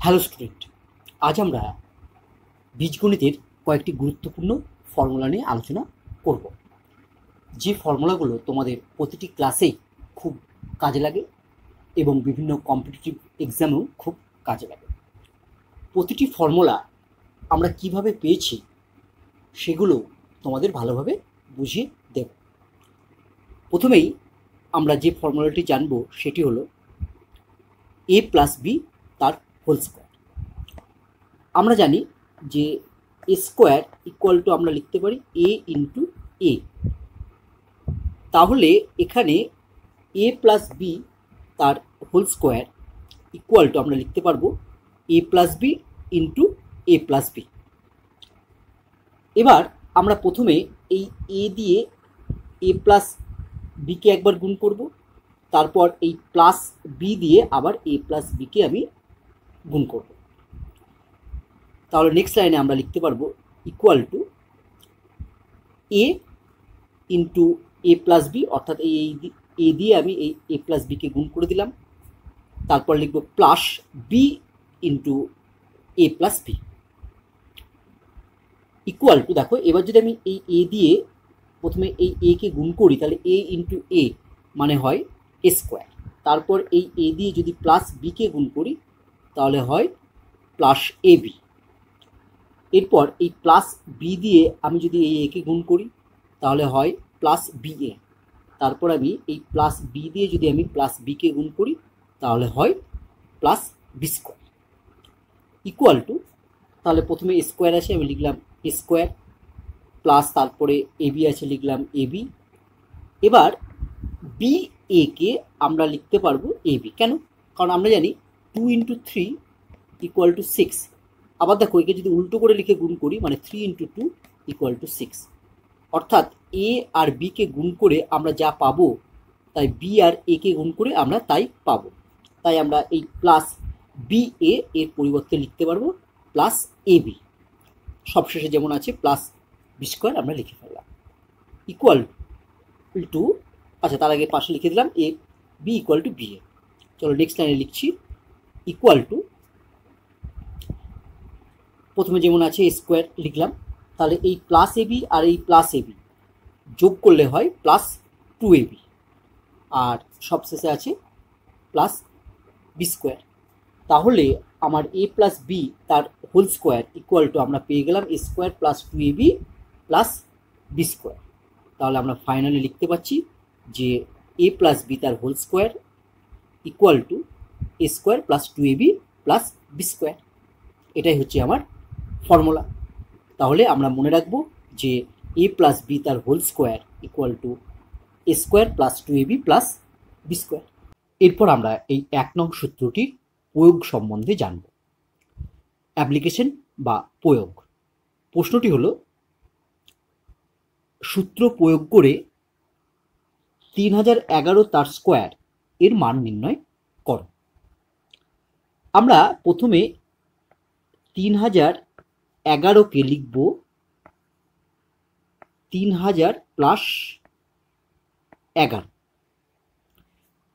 Hello student, আজ আমরা বীজগণিতের কয়েকটি গুরুত্বপূর্ণ ফর্মুলা নিয়ে আলোচনা করব, যে ফর্মুলাগুলো তোমাদের প্রতিটি ক্লাসেই খুব কাজে লাগে এবং বিভিন্ন কম্পিটিটিভ এক্সামেও খুব কাজে লাগে। প্রতিটি ফর্মুলা আমরা কিভাবে পেয়েছি সেগুলো তোমাদের ভালোভাবে বুঝিয়ে দেব। প্রথমেই আমরা যে ফর্মুলাটি জানব সেটি হলো a প্লাস বি তার হোল স্কোয়ার। আমরা জানি যে এ স্কোয়ার ইকুয়াল টু আমরা লিখতে পারি এ ইন্টু এ। তাহলে এখানে এ প্লাস বি তার হোল স্কোয়ার ইকুয়াল টু আমরা লিখতে পারবো A plus B into A plus B. এবার আমরা প্রথমে এই এ দিয়ে এ প্লাস বিকে একবার গুণ করব, তারপর এই প্লাস বি দিয়ে আবার এ প্লাস বিকে আমি গুণ করব। তাহলে নেক্সট লাইনে আমরা লিখতে পারবো equal to A into A plus B, অর্থাৎ এই এ দিয়ে আমি এই এ প্লাস বিকে গুণ করে দিলাম, তারপর লিখব plus B into A plus B equal to, দেখো এবার যদি আমি এই এ দিয়ে প্রথমে এই এ কে গুণ করি তাহলে এ ইন্টু এ মানে হয় এ স্কোয়ার, তারপর এই এ দিয়ে যদি প্লাস বিকে গুণ করি তাহলে হয় প্লাস এ বি। এরপর এই প্লাস বি দিয়ে আমি যদি এই একে গুণ করি তাহলে হয় প্লাস বি এ, তারপর আমি এই প্লাস বি দিয়ে যদি আমি প্লাস বিকে গুণ করি তাহলে হয় plus B square equal to, তাহলে প্রথমে স্কোয়ার আছে আমি লিখলাম এ স্কোয়ার, প্লাস তারপরে এ বি আছে লিখলাম এ বি। এবার বি এ কে আমরা লিখতে পারবো এ বি, কেন? কারণ আমরা জানি 2 ইন্টু 3 ইকুয়াল টু 6। আবার দেখো একে যদি উল্টো করে লিখে গুণ করি মানে 3 ইন্টু 2 ইকুয়াল টু 6, অর্থাৎ এ আর বিকে গুণ করে আমরা যা পাবো তাই বি আর এ কে গুণ করে আমরা তাই পাবো। তাই আমরা এই প্লাস বি এ এর পরিবর্তে লিখতে পারবো প্লাস এ বি। সবশেষে যেমন আছে প্লাস বি স্কোয়ার আমরা লিখে ফেললাম ইকুয়াল টু, আচ্ছা তার আগে পাশে লিখে দিলাম এ বি ইকুয়াল টু বি এ। চলো নেক্সট লাইনে লিখছি ইকুয়াল টু, প্রথমে যেমন আছে স্কোয়ার লিখলাম, তাহলে এই প্লাস এ বি আর এই প্লাস এ বি যোগ করলে হয় প্লাস 2ab, আর সবশেষে আছে প্লাস বি স্কোয়ার। তাহলে আমার এ প্লাস বি তার হোল স্কোয়ার ইকুয়াল টু আমরা পেয়ে গেলাম A square plus 2ab plus B square. তাহলে আমরা ফাইনালি লিখতে পারছি যে এ প্লাস বি তার whole square equal to A square plus 2ab plus B square. এটাই হচ্ছে আমার ফর্মুলা। তাহলে আমরা মনে রাখবো যে এ প্লাস বি তার whole square equal to A square plus 2ab plus B square. এরপর আমরা এই 1 নং সূত্রটির প্রয়োগ সম্বন্ধে জানব। অ্যাপ্লিকেশন বা প্রয়োগ। প্রশ্নটি হলো সূত্র প্রয়োগ করে 3011 তার স্কোয়ার এর মান নির্ণয় করো। আমরা প্রথমে 3011কে লিখব 3000 প্লাস 11,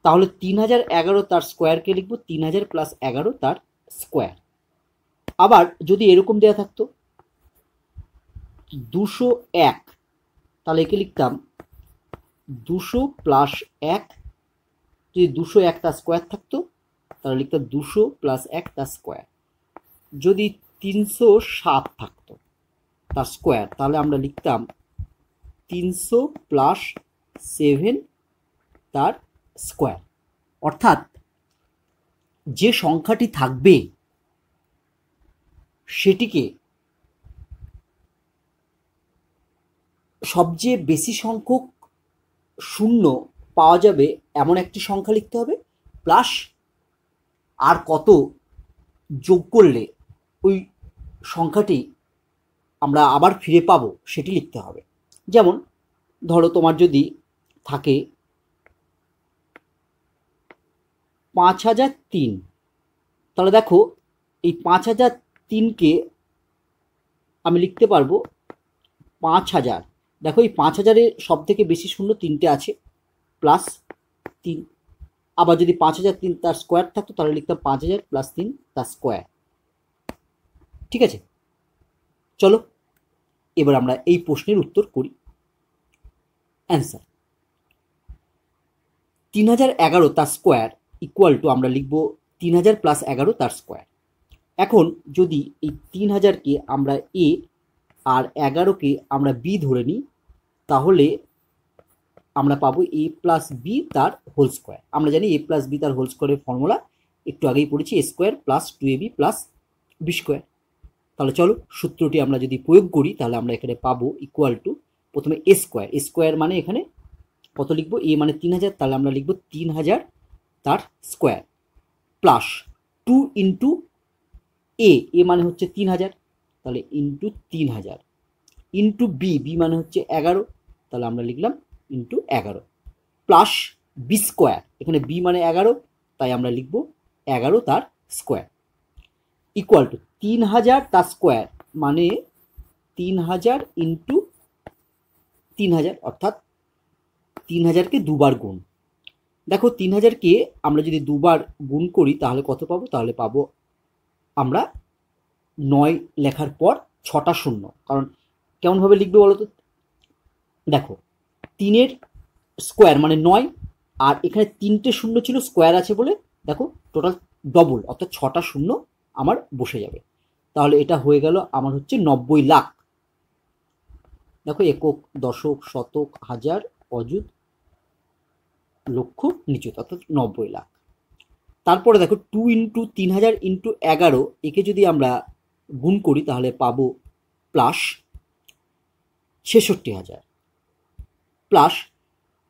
তাহলে 3011 তার স্কোয়ারকে লিখব 3000 প্লাস 11 তার স্কোয়ার। আবার যদি এরকম দেওয়া থাকতো 201, তাহলে একে লিখতাম 200 প্লাস 1, যদি 201 তার স্কোয়ার থাকতো তাহলে লিখতাম 200 প্লাস 1 তার স্কোয়ার। যদি 307 থাকতো তার স্কোয়ার তাহলে আমরা লিখতাম 300 প্লাস 7 তার স্কোয়ার। অর্থাৎ যে সংখ্যাটি থাকবে সেটিকে সবচেয়ে বেশি সংখ্যক শূন্য পাওয়া যাবে এমন একটি সংখ্যা লিখতে হবে, প্লাস আর কত যোগ করলে ওই সংখ্যাটি আমরা আবার ফিরে পাবো সেটি লিখতে হবে। যেমন ধরো তোমার যদি থাকে 5003, তাহলে দেখো এই 5003কে আমি লিখতে পারবো 5000। দেখো এই 5000-এর সব থেকে বেশি শূন্য 3টে আছে প্লাস 3। আবার যদি 5003 তার স্কোয়ার থাকতো তাহলে লিখতাম 5000 প্লাস 3 তার স্কোয়ার। ঠিক আছে, চলো এবার আমরা এই প্রশ্নের উত্তর করি। অ্যান্সার 3011 তার স্কোয়ার ইকুয়াল টু আমরা লিখব 3000 প্লাস 11 তার স্কোয়ার। এখন যদি এই 3000কে আমরা এ আর 11কে আমরা বি ধরে নিই, তাহলে আমরা পাবো এ প্লাস বি তার হোল স্কোয়ার। আমরা জানি এ প্লাস বি তার হোল স্কোয়ারের ফর্মুলা একটু আগেই পড়েছি, A square plus 2ab plus B square. তাহলে চলো সূত্রটি আমরা যদি প্রয়োগ করি তাহলে আমরা এখানে পাবো ইকুয়াল টু প্রথমে এ স্কোয়ার, এ স্কোয়ার মানে এখানে কত লিখবো, এ মানে 3000, তাহলে আমরা লিখবো 3000 তার স্কোয়ার প্লাস 2 ইন্টু এ, এ মানে হচ্ছে 3000, তাহলে ইন্টু 3000 ইন্টু বি, বি মানে হচ্ছে 11, তাহলে আমরা লিখলাম ইন্টু 11 প্লাস বি স্কোয়ার, এখানে বি মানে 11, তাই আমরা লিখব 11 তার স্কোয়ার ইকুয়াল টু 3000 তার স্কোয়ার মানে 3000 ইন্টু 3000, অর্থাৎ 3000কে দুবার গুণ। দেখো 3000কে আমরা যদি দুবার গুণ করি তাহলে কত পাবো, তাহলে পাবো আমরা 9 লেখার পর 6টা শূন্য। কারণ কেমনভাবে লিখবে বলো তো, দেখো 3-এর স্কোয়ার মানে 9, আর এখানে 3টে শূন্য ছিল স্কোয়ার আছে বলে দেখো টোটাল ডবল, অর্থাৎ 6টা শূন্য আমার বসে যাবে। তাহলে এটা হয়ে গেল আমার হচ্ছে 90 লাখ। দেখো একক, দশক, শতক, হাজার, অযুত, লক্ষ, নিযুত, অর্থাৎ 90 লাখ। তারপরে দেখো 2 ইন্টু 3000 ইন্টু 11, একে যদি আমরা গুণ করি তাহলে পাবো প্লাস 66000 প্লাস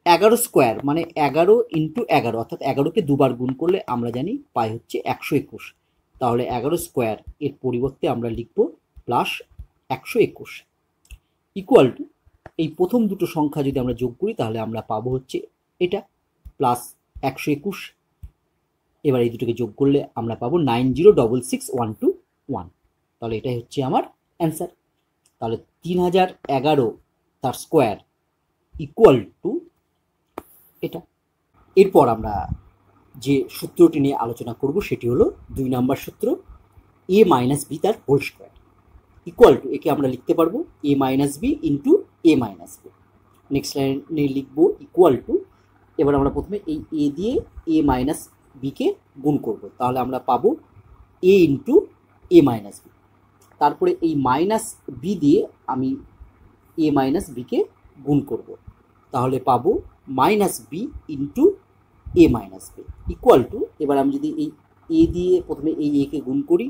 11 স্কোয়ার মানে 11 ইন্টু 11, অর্থাৎ 11কে দুবার গুণ করলে আমরা জানি পাই হচ্ছে 121, তাহলে 11 স্কোয়ার এর পরিবর্তে আমরা লিখব প্লাস 121 ইকুয়াল টু এই প্রথম দুটো সংখ্যা যদি আমরা যোগ করি তাহলে আমরা পাবো হচ্ছে এটা প্লাস 121। এবার এই দুটোকে যোগ করলে আমরা পাবো 9066121, তাহলে এটাই হচ্ছে আমার অ্যান্সার। তাহলে 3011 তার স্কোয়ার ইকুয়াল টু এটা। এরপর আমরা যে সূত্রটি নিয়ে আলোচনা করব সেটি হলো 2 নম্বর সূত্র, এ মাইনাস বি তার হোল স্কোয়ার ইকুয়াল টু, একে আমরা লিখতে পারবো A minus B into A minus B. Next লাইনে লিখবো ইকুয়াল টু, এবার আমরা প্রথমে এই এ দিয়ে এ মাইনাস বিকে গুণ করব, তাহলে আমরা পাবো এ ইন্টু এ মাইনাস বি। তারপরে এই মাইনাস বি দিয়ে আমি এ মাইনাস বিকে গুণ করব, তাহলে পাবো minus B into A minus B equal to, এবার আমি যদি এই এ দিয়ে প্রথমে এই একে গুণ করি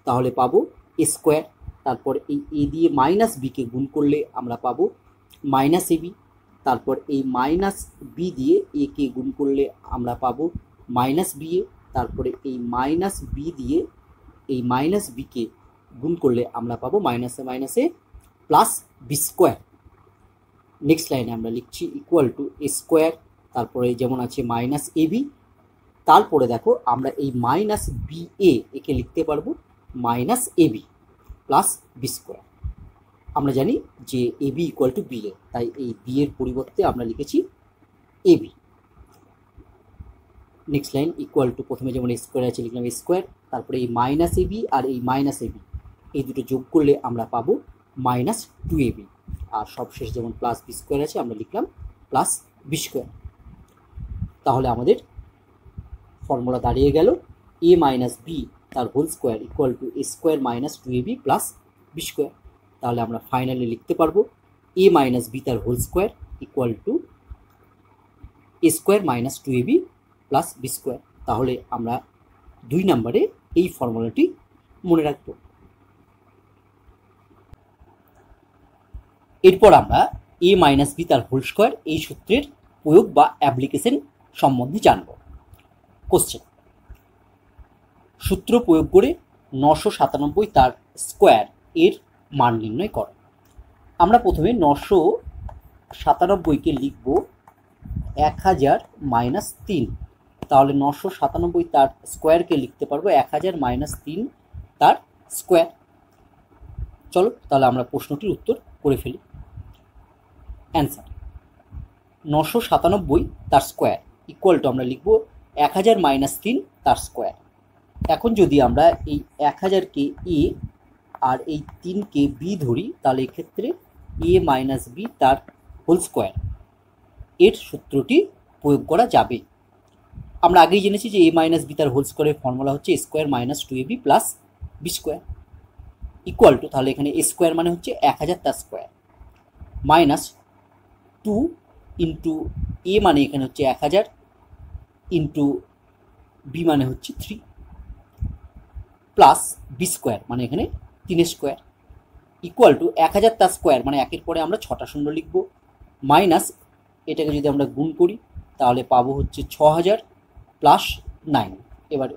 তাহলে পাবো এ স্কোয়ার, তারপর এই এ দিয়ে মাইনাস বিকে গুণ করলে আমরা পাবো মাইনাস এ বি, তারপর এই মাইনাস বি দিয়ে একে গুণ করলে আমরা পাবো মাইনাস বি এ, তারপরে এই মাইনাস বি দিয়ে এই মাইনাস বিকে গুণ করলে আমরা পাবো মাইনাসে মাইনাসে প্লাস বি স্কোয়ার। নেক্সট লাইনে আমরা লিখছি ইকুয়াল টু এ স্কোয়ার, তারপরে যেমন আছে মাইনাস এ বি, তারপরে দেখো আমরা এই মাইনাস বি এ একে লিখতে পারবো minus A B plus B square. আমরা জানি যে A B equal to B A, তাই এই বি এর পরিবর্তে আমরা লিখেছি A B. Next line equal to, প্রথমে যেমন এ স্কোয়ার আছে লিখলাম এ স্কোয়ার, তারপরে এই মাইনাস এ বি আর এই মাইনাস এ বি এই দুটো যোগ করলে আমরা পাবো মাইনাস 2ab, আর সবশেষ যেমন প্লাস বি স্কোয়ার আছে আমরা লিখলাম প্লাস বি স্কোয়ার। তাহলে আমাদের ফর্মুলা দাঁড়িয়ে গেল এ মাইনাস বি তার whole square equal to A square minus 2ab plus B square. তাহলে আমরা ফাইনালি লিখতে পারবো এ মাইনাস বি তার whole square equal to A square minus 2ab plus B square. তাহলে আমরা 2 নম্বরে এই ফর্মুলাটি মনে রাখবো। এরপর আমরা এ মাইনাস বি তার হোল স্কোয়ার এই সূত্রের প্রয়োগ বা অ্যাপ্লিকেশন সম্বন্ধে জানব। কোশ্চেন, সূত্র প্রয়োগ করে 997 তার স্কোয়ার এর মান নির্ণয় করো। আমরা প্রথমে 997কে লিখব 1000 মাইনাস 3, তাহলে 997 তার স্কোয়ারকে লিখতে পারবো 1000 মাইনাস 3 তার স্কোয়ার। চলো তাহলে আমরা প্রশ্নটির উত্তর করে ফেলি। অ্যান্সার 997 তার স্কোয়ার ইকুয়াল টু আমরা লিখব 1000 মাইনাস 3 তার স্কোয়ার। এখন যদি আমরা এই 1000কে এ আর এই 3কে বি ধরি, তাহলে এক্ষেত্রে এ মাইনাস বি তার হোল স্কোয়ার এর সূত্রটি প্রয়োগ করা যাবে। আমরা আগেই জেনেছি যে এ মাইনাস বি তার হোল স্কোয়ারের ফর্মুলা হচ্ছে A square minus 2ab plus B square equal to, তাহলে এখানে এ স্কোয়ার মানে হচ্ছে 1000 তার স্কোয়ার মাইনাস 2 ইন্টু এ মানে এখানে হচ্ছে 1000 ইন্টু বি মানে হচ্ছে 3 প্লাস বি স্কোয়ার মানে এখানে 3 স্কোয়ার ইকুয়াল টু 1000 তার স্কোয়ার মানে একের পরে আমরা 6টা শূন্য লিখব, মাইনাস এটাকে যদি আমরা গুণ করি তাহলে পাবো হচ্ছে 6000 প্লাস 9। এবার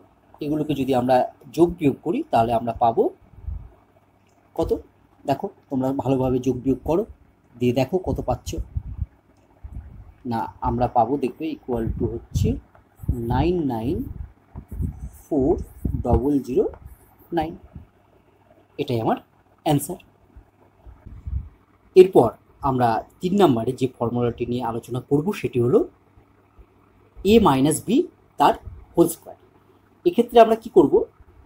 এগুলোকে যদি আমরা যোগ বিয়োগ করি তাহলে আমরা পাবো কত, দেখো তোমরা ভালোভাবে যোগ বিয়োগ করো, দিয়ে দেখো কত পাচ্ছ। না, আমরা পাবো দেখবে ইকুয়াল টু হচ্ছে 994009, এটাই আমার অ্যান্সার। এরপর আমরা 3 নম্বরে যে ফর্মুলাটি নিয়ে আলোচনা করব সেটি হলো এ মাইনাস বি তার হোল স্কোয়ার। এক্ষেত্রে আমরা কি করব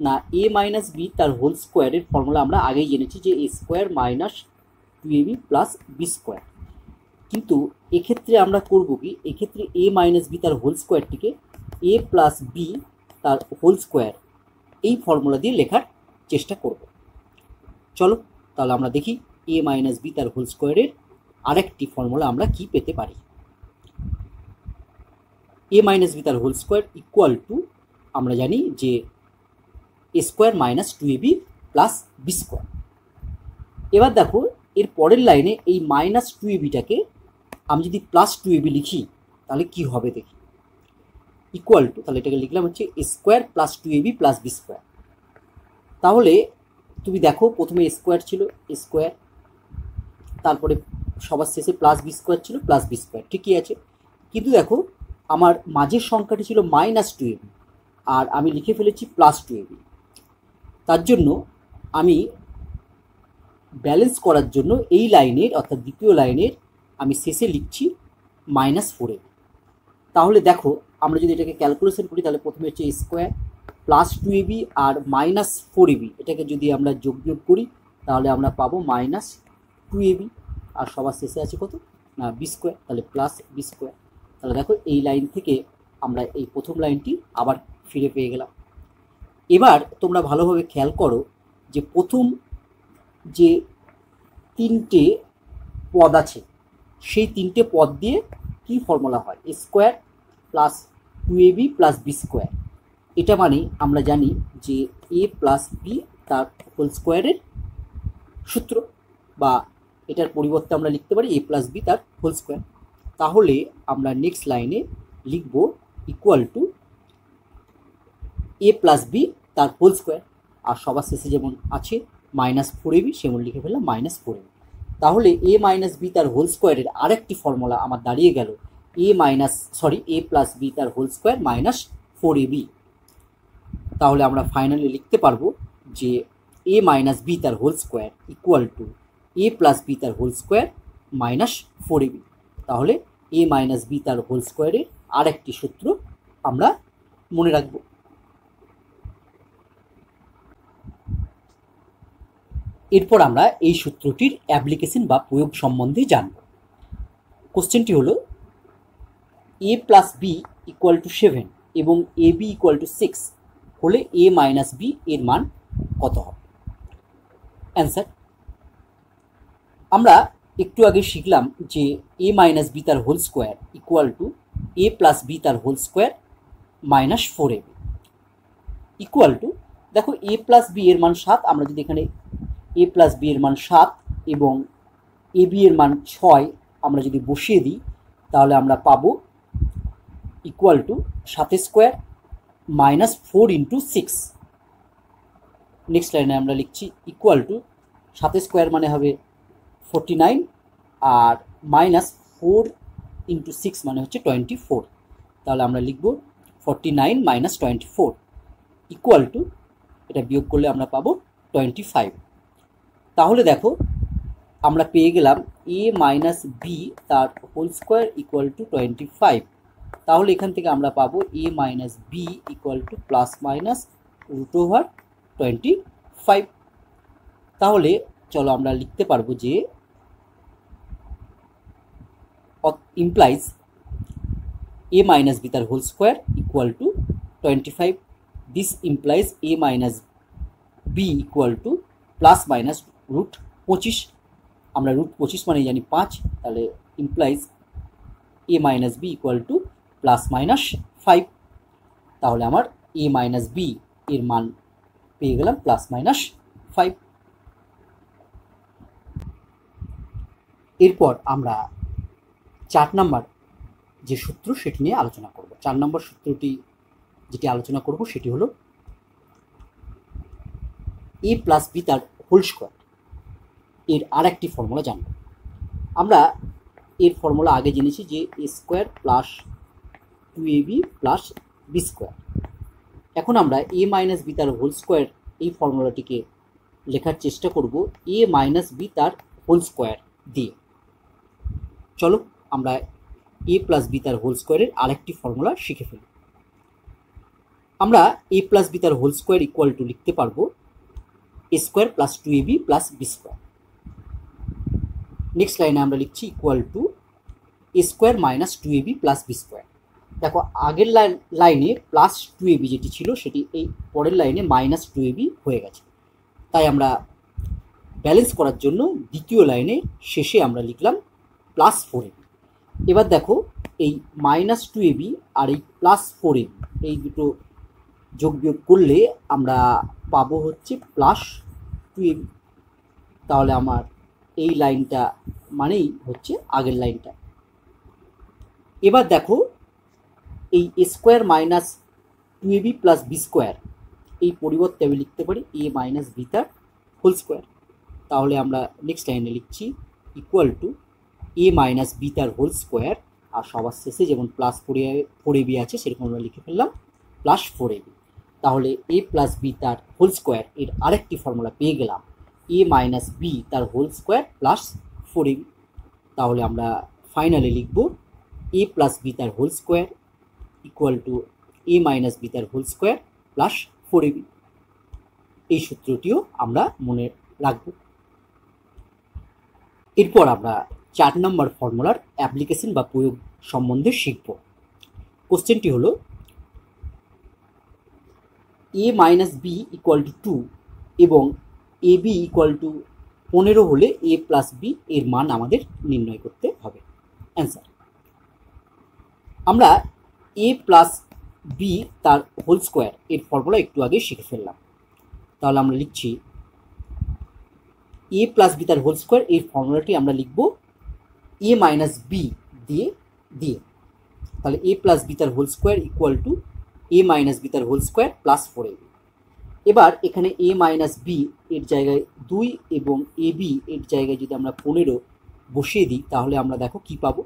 না, এ মাইনাস বি তার হোল স্কোয়ারের ফর্মুলা আমরা আগেই জেনেছি যে A square minus 2ab plus B square, কিন্তু এক্ষেত্রে আমরা করব কি, এক্ষেত্রে এ মাইনাস বি তার হোল স্কোয়ারটিকে এ প্লাস বি তার হোল স্কোয়ার এই ফর্মুলা দিয়ে লেখার চেষ্টা করব। চলো তাহলে আমরা দেখি এ মাইনাস বি তার হোল স্কোয়ারের আরেকটি ফর্মুলা আমরা কি পেতে পারি। এ মাইনাস বি তার হোল স্কোয়ার ইকুয়াল টু, আমরা জানি যে A square minus 2ab plus B square. এবার দেখো এর পরের লাইনে এই মাইনাস 2abটাকে আমি যদি প্লাস 2ab লিখি তাহলে কি হবে দেখি, ইকুয়াল টু, তাহলে এটাকে লিখলাম হচ্ছে A square plus 2ab plus B square. তাহলে তুমি দেখো প্রথমে এ স্কোয়ার ছিল এ স্কোয়ার, তারপরে সবার শেষে প্লাস বি স্কোয়ার ছিল প্লাস বি স্কোয়ার, ঠিকই আছে, কিন্তু দেখো আমার মাঝের সংখ্যাটি ছিল মাইনাস 2ab আর আমি লিখে ফেলেছি প্লাস 2ab। তার জন্য আমি ব্যালেন্স করার জন্য এই লাইনের অর্থাৎ দ্বিতীয় লাইনের আমি শেষে লিখছি মাইনাস 4ab। তাহলে দেখো আমরা যদি এটাকে ক্যালকুলেশন করি তাহলে প্রথমে হচ্ছে স্কোয়ার প্লাস 2ab আর মাইনাস 4ab, এটাকে যদি আমরা যোগ বিয়োগ করি তাহলে আমরা পাবো মাইনাস 2ab আর সবার শেষে আছে কত না বি স্কোয়ার, তাহলে প্লাস বি স্কোয়ার। তাহলে দেখো এই লাইন থেকে আমরা এই প্রথম লাইনটি আবার ফিরে পেয়ে গেলাম। এবার তোমরা ভালোভাবে খেয়াল করো যে প্রথম যে 3টে পদ আছে সেই 3টে পদ দিয়ে কি ফর্মুলা হয়, A square plus 2ab plus B square. এটা মানে আমরা জানি যে এ প্লাস বি তার হোল স্কোয়ারের সূত্র, বা এটার পরিবর্তে আমরা লিখতে পারি এ প্লাস বি তার হোল স্কোয়ার। তাহলে আমরা নেক্সট লাইনে লিখব equal to A plus B তার হোল স্কোয়ার আর সবার শেষে যেমন আছে মাইনাস 4ab সেমন লিখে ফেললাম মাইনাস 4ab। তাহলে এ মাইনাস বি তার হোল স্কোয়ারের আরেকটি ফর্মুলা আমার দাঁড়িয়ে গেল এ প্লাস বি তার হোল স্কোয়ার মাইনাস 4ab। তাহলে আমরা ফাইনালি লিখতে পারবো যে এ মাইনাস বি তার whole square equal to A plus B তার হোল স্কোয়ার মাইনাস 4ab। তাহলে এ মাইনাস বি তার হোল স্কোয়ারের আরেকটি সূত্র আমরা মনে রাখব। এরপর আমরা এই সূত্রটির অ্যাপ্লিকেশন বা প্রয়োগ সম্বন্ধে জানব। কোশ্চেনটি হলো A plus B equal two 7 এবং এ বি ইকুয়াল টু 6 হলে এ মাইনাস বি এর মান কত হবে? অ্যান্সার, আমরা একটু আগে শিখলাম যে এ মাইনাস বি তার whole square equal to A plus B তার whole square minus 4ab equal to, দেখো এ প্লাস বি এর মান 7, আমরা যদি এখানে এ প্লাস বি এর মান 7 এবং এ বি এর মান 6 আমরা যদি বসিয়ে দিই তাহলে আমরা পাবো equal two 7 square minus 4 into 6। Next লাইনে আমরা লিখছি ইকুয়াল টু 7 স্কোয়ার মানে হবে 49 আর মাইনাস 4 ইন্টু 6 মানে হচ্ছে 24। তাহলে আমরা লিখব 49 মাইনাস 24 ইকুয়াল টু, এটা বিয়োগ করলে আমরা পাবো 25। তাহলে দেখো আমরা পেয়ে গেলাম এ মাইনাস বি তার হোল স্কোয়ার ইকুয়াল টু 25। তাহলে এখান থেকে আমরা পাবো A minus B equal to plus minus √25। তাহলে চলো আমরা লিখতে পারবো যে ইমপ্লাইজ a minus b তার whole square equal to 25। This implies a minus b equal to plus minus root 25। আমরা রুট 25 মানে জানি 5, তাহলে implies a minus b equal to plus minus 5। তাহলে আমার a minus b এর মান পেয়ে গেলাম প্লাস মাইনাস 5। এরপর আমরা 4 নাম্বার যে সূত্র সেটি নিয়ে আলোচনা করব। 4 নম্বর সূত্রটি যেটি আলোচনা করব সেটি হলো a প্লাস বি তার হোল স্কোয়ার এর আর একটি ফর্মুলা জানব। আমরা এর ফর্মুলা আগে জেনেছি যে a square plus 2ab plus B square. এখন আমরা a মাইনাস বি তার হোল স্কোয়ার এই ফর্মুলাটিকে লেখার চেষ্টা করব a মাইনাস বি তার হোল স্কোয়ার দিয়ে। চলো আমরা a প্লাস বি তার হোল স্কোয়ারের আরেকটি ফর্মুলা শিখে ফেলি। আমরা a প্লাস বি তার হোল স্কোয়ার ইকুয়াল টু লিখতে পারবো a square plus 2ab plus B square. Next লাইনে আমরা লিখছি equal to a square minus 2ab plus B square. দেখো আগের লাইনে প্লাস 2ab যেটি ছিল সেটি এই পরের লাইনে মাইনাস 2ab হয়ে গেছে, তাই আমরা ব্যালেন্স করার জন্য দ্বিতীয় লাইনে শেষে আমরা লিখলাম প্লাস 4ab। এবার দেখো এই মাইনাস 2ab আর এই প্লাস 4ab এই দুটো যোগ বিয়োগ করলে আমরা পাবো হচ্ছে প্লাস 2ab। তাহলে আমার এই লাইনটা মানেই হচ্ছে আগের লাইনটা। এবার দেখো এই a square minus 2ab plus B square এই পরিবর্তে আমি লিখতে পারি a মাইনাস বি তার হোল স্কোয়ার। তাহলে আমরা নেক্সট লাইনে লিখছি equal to a minus B তার হোল স্কোয়ার, আর সবার শেষে যেমন প্লাস 4ab আছে সেরকম আমরা লিখে ফেললাম প্লাস 4ab। তাহলে a প্লাস বি তার হোল স্কোয়ার এর আরেকটি ফর্মুলা পেয়ে গেলাম a মাইনাস বি তার হোল স্কোয়ার প্লাস 4ab। তাহলে আমরা ফাইনালি লিখব a প্লাস বি তার whole square equal to a minus B তার হোল স্কোয়ার প্লাস 4ab। এই সূত্রটিও আমরা মনে রাখব। এরপর আমরা 4 নম্বর ফর্মুলার অ্যাপ্লিকেশন বা প্রয়োগ সম্বন্ধে শিখব। কোশ্চেনটি হলো a minus B equal to 2 এবং এ বি ইকুয়াল টু 15 হলে a প্লাস বি এর মান আমাদের নির্ণয় করতে হবে। অ্যান্সার, আমরা a প্লাস বি তার হোল স্কোয়ার এর ফর্মুলা একটু আগে শিখে ফেললাম। তাহলে আমরা লিখছি a প্লাস বি তার হোল স্কোয়ার এই ফর্মুলাটি আমরা লিখব a মাইনাস বি দিয়ে দিয়ে। তাহলে a প্লাস বি তার whole square equal to a minus B তার হোল স্কোয়ার প্লাস 4ab। এবার এখানে a মাইনাস বি এর জায়গায় 2 এবং এ বি এর জায়গায় যদি আমরা 15 বসিয়ে দিই তাহলে আমরা দেখো কি পাবো।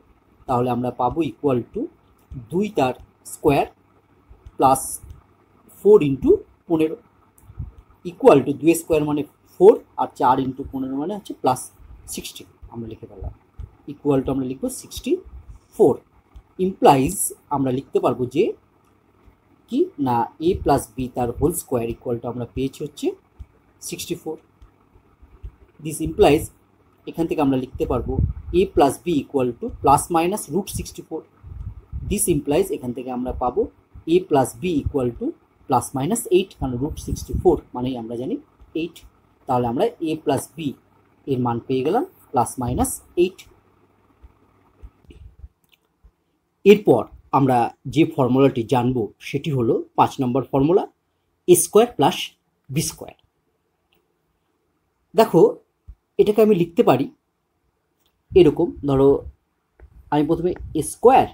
তাহলে আমরা পাবো ইকুয়াল টু 2 তার square plus 4 into 15 equal to 2 square মানে 4 আর 4 ইন্টু 15 মানে হচ্ছে প্লাস 60। আমরা লিখে ফেললাম ইকুয়াল টু আমরা লিখব 64। ইমপ্লাইজ আমরা লিখতে পারবো যে কি না a প্লাস বি তার হোল স্কোয়ার ইকুয়াল টু আমরা পেয়েছি হচ্ছে 64। দিস ইমপ্লাইজ এখান থেকে আমরা লিখতে পারবো a plus B equal to plus minus root 64। This implies এখান থেকে আমরা পাবো a plus B equal to plus minus 8, কারণ রুট 64 মানেই আমরা জানি 8। তাহলে আমরা a প্লাস বি এর মান পেয়ে গেলাম প্লাস মাইনাস 8। এরপর আমরা যে ফর্মুলাটি জানব সেটি হলো 5 number formula a square plus B square. দেখো এটাকে আমি লিখতে পারি এরকম, ধরো আমি প্রথমে a স্কোয়ার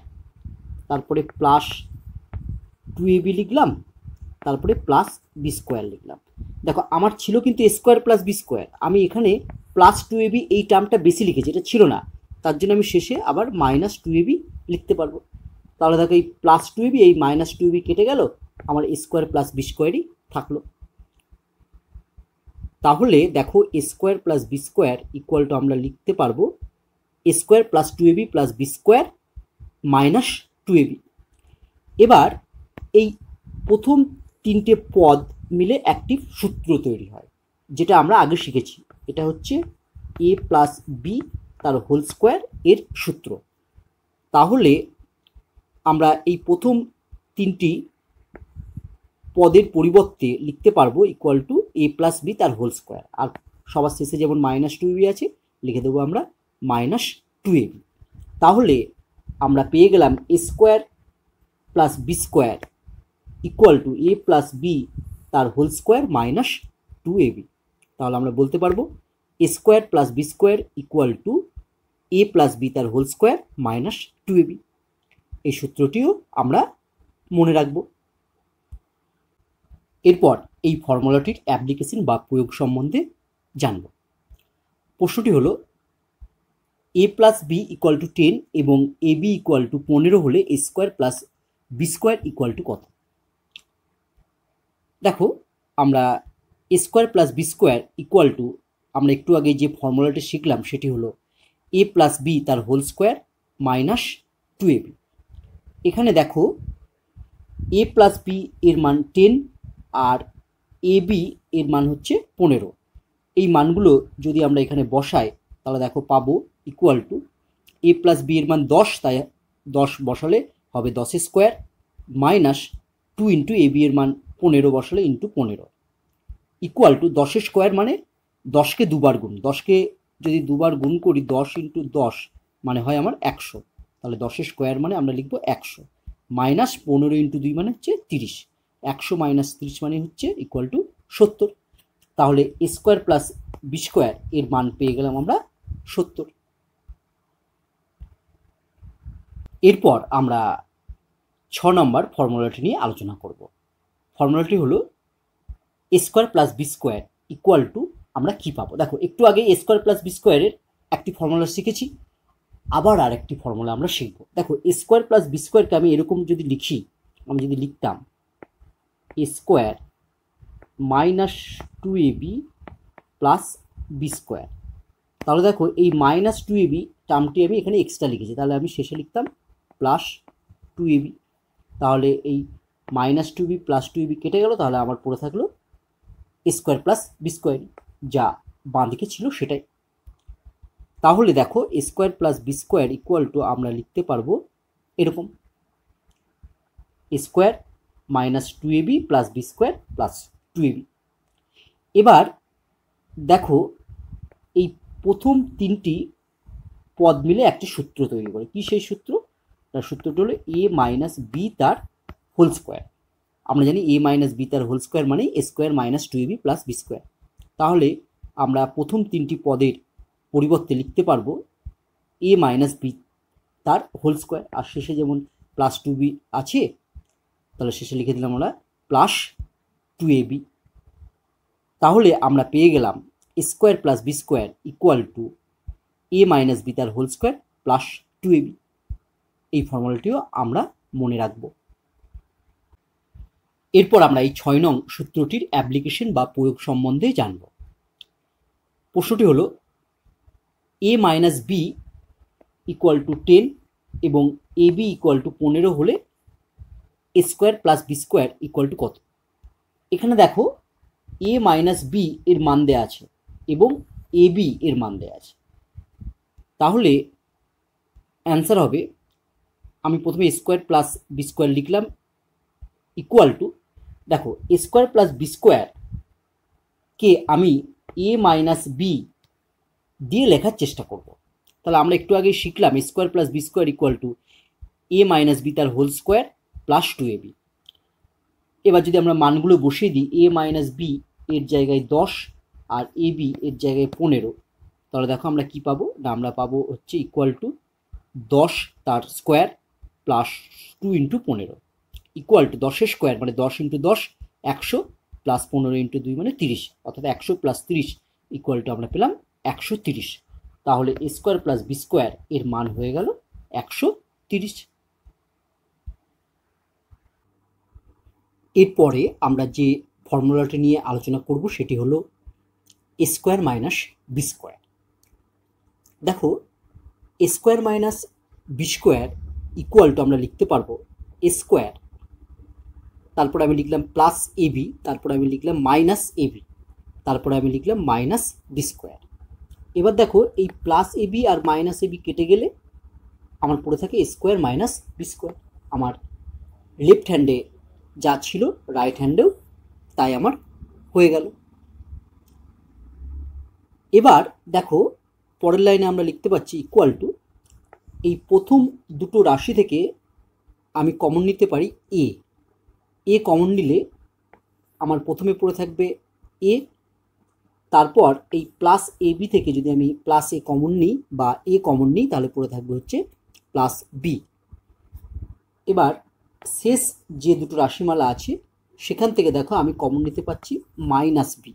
তারপরে প্লাস 2ab লিখলাম তারপরে প্লাস বি স্কোয়ার লিখলাম। দেখো আমার ছিল কিন্তু a square plus B square, আমি এখানে প্লাস 2ab এই টার্মটা বেশি লিখেছি, এটা ছিল না, তার জন্য আমি শেষে আবার মাইনাস 2ab লিখতে পারবো। তাহলে দেখো এই প্লাস 2ab এই মাইনাস 2ab কেটে গেল, আমার a স্কোয়ার প্লাস বি স্কোয়ারই থাকলো। তাহলে দেখো a square plus B square equal to আমরা লিখতে পারবো a square plus 2ab plus B square minus 2ab। এবার এই প্রথম 3টে পদ মিলে একটি সূত্র তৈরি হয় যেটা আমরা আগে শিখেছি। এটা হচ্ছে এ প্লাস বি তার হোল স্কোয়ার এর সূত্র। তাহলে আমরা এই প্রথম তিনটি পদের পরিবর্তে লিখতে পারবো equal to A plus B তার হোল স্কোয়ার, আর সবার শেষে যেমন -2ab আছে লিখে দেবো আমরা -2ab। তাহলে আমরা পেয়ে গেলাম A square plus B square equal to A plus B তার হোল স্কোয়ার -2ab। তাহলে আমরা বলতে পারবো A square plus B square equal to A plus B তার হোল স্কোয়ার -2ab। এই সূত্রটিও আমরা মনে রাখবো। এরপর এই ফর্মুলাটির অ্যাপ্লিকেশন বা প্রয়োগ সম্বন্ধে জানব। প্রশ্নটি হলো A plus B equal to 10 এবং এ বি ইকুয়াল টু 15 হলে A square plus B square equal to কত? দেখো, আমরা A square plus B square equal to আমরা একটু আগে যে ফর্মুলাটি শিখলাম সেটি হলো এ প্লাস বি তার হোল স্কোয়ার -2ab। এখানে দেখো এ প্লাস বি এর মান 10 আর এ বি এর মান হচ্ছে 15। এই মানগুলো যদি আমরা এখানে বসাই তাহলে দেখো পাবো equal to A plus B এর মান 10, তাই 10 বসালে হবে 10 স্কোয়ার -2 ইন্টু এ বি এর মান 15 বসালে ইন্টু 15 ইকুয়াল টু 10 স্কোয়ার মানে 10কে দুবার গুণ, 10কে যদি দুবার গুণ করি 10 ইন্টু 10 মানে হয় আমার 100। তাহলে 10 স্কোয়ার মানে আমরা লিখবো 100 -15 ইন্টু 2 মানে হচ্ছে 30। 100 - 30 মানে হচ্ছে ইকুয়াল টু 70। তাহলে A square plus B square এর মান পেয়ে গেলাম আমরা 70। এরপর আমরা 6 নম্বর ফর্মুলাটি নিয়ে আলোচনা করব। ফর্মুলাটি হলো A square plus B square equal to আমরা কি পাবো? দেখো, একটু আগে এ স্কোয়ার প্লাস বি স্কোয়ারের একটি ফর্মুলা শিখেছি, আবার আরেকটি ফর্মুলা আমরা শিখব। দেখো, এ স্কোয়ার প্লাস বি স্কোয়ারকে আমি এরকম যদি লিখি, আমি যদি লিখতাম A square -2ab plus B square, তাহলে দেখো এই -2ab টার্মটি আমি এখানে এক্সট্রা লিখেছি, তাহলে আমি শেষে লিখতাম +2ab। তাহলে এই -2b প্লাস 2ab কেটে গেল, তাহলে আমার পড়ে থাকলো A square plus B square, যা বাঁ দিকে ছিল সেটাই। তাহলে দেখো A square plus B square equal to আমরা লিখতে পারবো এরকম A square -2ab plus B square plus 2ab। এবার দেখো এই প্রথম তিনটি পদ মিলে একটি সূত্র তৈরি করে। কি সেই সূত্র? তার সূত্রটি হলো এ মাইনাস বি তার হোল স্কোয়ার। আমরা জানি এ মাইনাস বি তার হোল স্কোয়ার মানে A square -2ab plus B square. তাহলে আমরা প্রথম তিনটি পদের পরিবর্তে লিখতে পারবো এ মাইনাস বি তার হোল স্কোয়ার, আর শেষে যেমন +2b আছে তাহলে শেষে লিখে দিলাম আমরা +2ab। তাহলে আমরা পেয়ে গেলাম A square plus B square equal to A minus B তার হোল স্কোয়ার +2ab। এই ফর্মুলাটিও আমরা মনে রাখব। এরপর আমরা এই 6 নং সূত্রটির অ্যাপ্লিকেশন বা প্রয়োগ সম্বন্ধে জানব। প্রশ্নটি হলো A minus B equal to 10 এবং এ বি ইকুয়াল টু 15 হলে A square plus B square equal to কত? এখানে দেখো এ মাইনাস বি এর মান দেওয়া আছে এবং এ বি এর মান দেওয়া আছে। তাহলে অ্যান্সার হবে, আমি প্রথমে এ স্কোয়ার প্লাস বি স্কোয়ার লিখলাম ইকুয়াল টু, দেখো A square plus B square কে আমি এ মাইনাস বি দিয়ে লেখার চেষ্টা করব। তাহলে আমরা একটু আগে শিখলাম A square plus B square equal to A minus B তার হোল স্কোয়ার +2ab। এবার যদি আমরা মানগুলো বসিয়ে দিই, এ মাইনাস বি এর জায়গায় 10 আর এ বি এর জায়গায় 15, তাহলে দেখো আমরা কি পাবো না, আমরা পাবো হচ্ছে ইকুয়াল টু 10 তার square +2 into 15 equal to 10 square মানে 10 ইন্টু 10 100 প্লাস 15 ইন্টু 2 মানে 30, অর্থাৎ 100 প্লাস 30 ইকুয়াল টু আমরা পেলাম 130। তাহলে A square plus B square এর মান হয়ে গেল 130। এরপরে আমরা যে ফর্মুলাটি নিয়ে আলোচনা করব সেটি হলো A square minus B square. দেখো A square minus B square equal to আমরা লিখতে পারবো এ স্কোয়ার, তারপর আমি লিখলাম প্লাস এবি, তারপর আমি লিখলাম মাইনাস এবি। তারপরে আমি লিখলাম মাইনাস বি স্কোয়ার। এবার দেখো এই প্লাস এ বি আর মাইনাস এ বি কেটে গেলে আমার পড়ে থাকে এ স্কোয়ার মাইনাস বি স্কোয়ার। আমার লেফট হ্যান্ডে যা ছিল রাইট হ্যান্ডেও তাই আমার হয়ে গেল। এবার দেখো পরের লাইনে আমরা লিখতে পাচ্ছি ইকুয়াল টু, এই প্রথম দুটো রাশি থেকে আমি কমন নিতে পারি এ কমন নিলে আমার প্রথমে পড়ে থাকবে এ, তারপর এই প্লাস এ বি থেকে যদি আমি প্লাস এ কমন নিই বা এ কমন নিই তাহলে পড়ে থাকবে হচ্ছে প্লাস বি। এবার শেষ যে দুটো রাশিমালা আছে সেখান থেকে দেখো আমি কমন নিতে পারছি মাইনাস বি।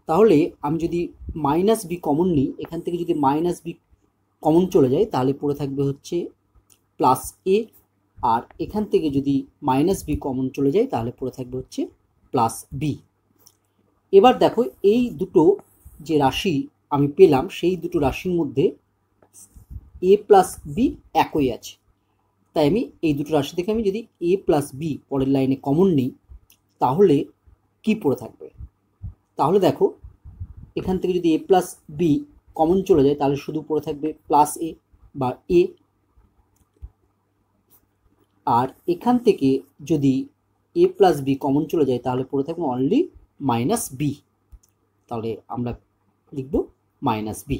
তাহলে আমি যদি মাইনাস বি কমন নিই, এখান থেকে যদি মাইনাস বি কমন চলে যায় তাহলে পড়ে থাকবে হচ্ছে প্লাস এ, আর এখান থেকে যদি মাইনাস বি কমন চলে যায় তাহলে পড়ে থাকবে হচ্ছে প্লাস বি। এবার দেখো এই দুটো যে রাশি আমি পেলাম সেই দুটো রাশির মধ্যে এ প্লাস বি একই আছে, তাই আমি এই দুটো রাশি থেকে আমি যদি এ প্লাস বি পরের লাইনে কমন নিই তাহলে কি পড়ে থাকবে, তাহলে দেখো এখান থেকে যদি এ প্লাস বি কমন চলে যায় তাহলে শুধু পড়ে থাকবে প্লাস এ বা এ, আর এখান থেকে যদি এ প্লাস বি কমন চলে যায় তাহলে পড়ে থাকবে অনলি মাইনাস বি, তাহলে আমরা লিখব মাইনাস বি।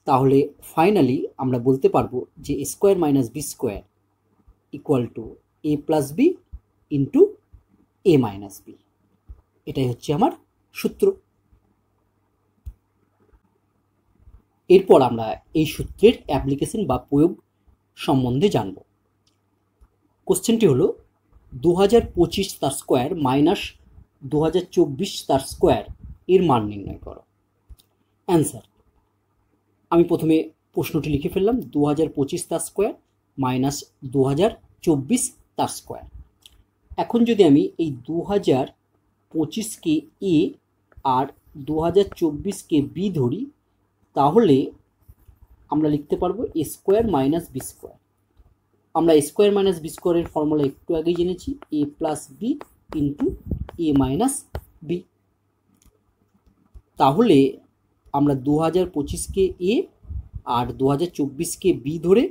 তাহলে ফাইনালি আমরা বলতে পারবো যে A square minus B square equal to A plus B into A minus B. এটাই হচ্ছে আমার সূত্র। এরপর আমরা এই সূত্রের অ্যাপ্লিকেশন বা প্রয়োগ সম্বন্ধে জানব। কোশ্চেনটি হলো 2025 তার স্কোয়ার মাইনাস 2024 তার স্কোয়ার এর মান নির্ণয় করো। অ্যান্সার, আমি প্রথমে প্রশ্নটি লিখে ফেললাম 2025 তার স্কোয়ার মাইনাস 2024 তার স্কোয়ার। এখন যদি আমি এই 2025কে এ আর 2024কে বি ধরি তাহলে আমরা লিখতে পারবো A square minus B square. আমরা এ স্কোয়ার মাইনাস বি স্কোয়ারের ফর্মুলা একটু আগেই জেনেছি, এ plus B into A minus B. তাহলে আমরা 2025কে এ আর 2024কে বি ধরে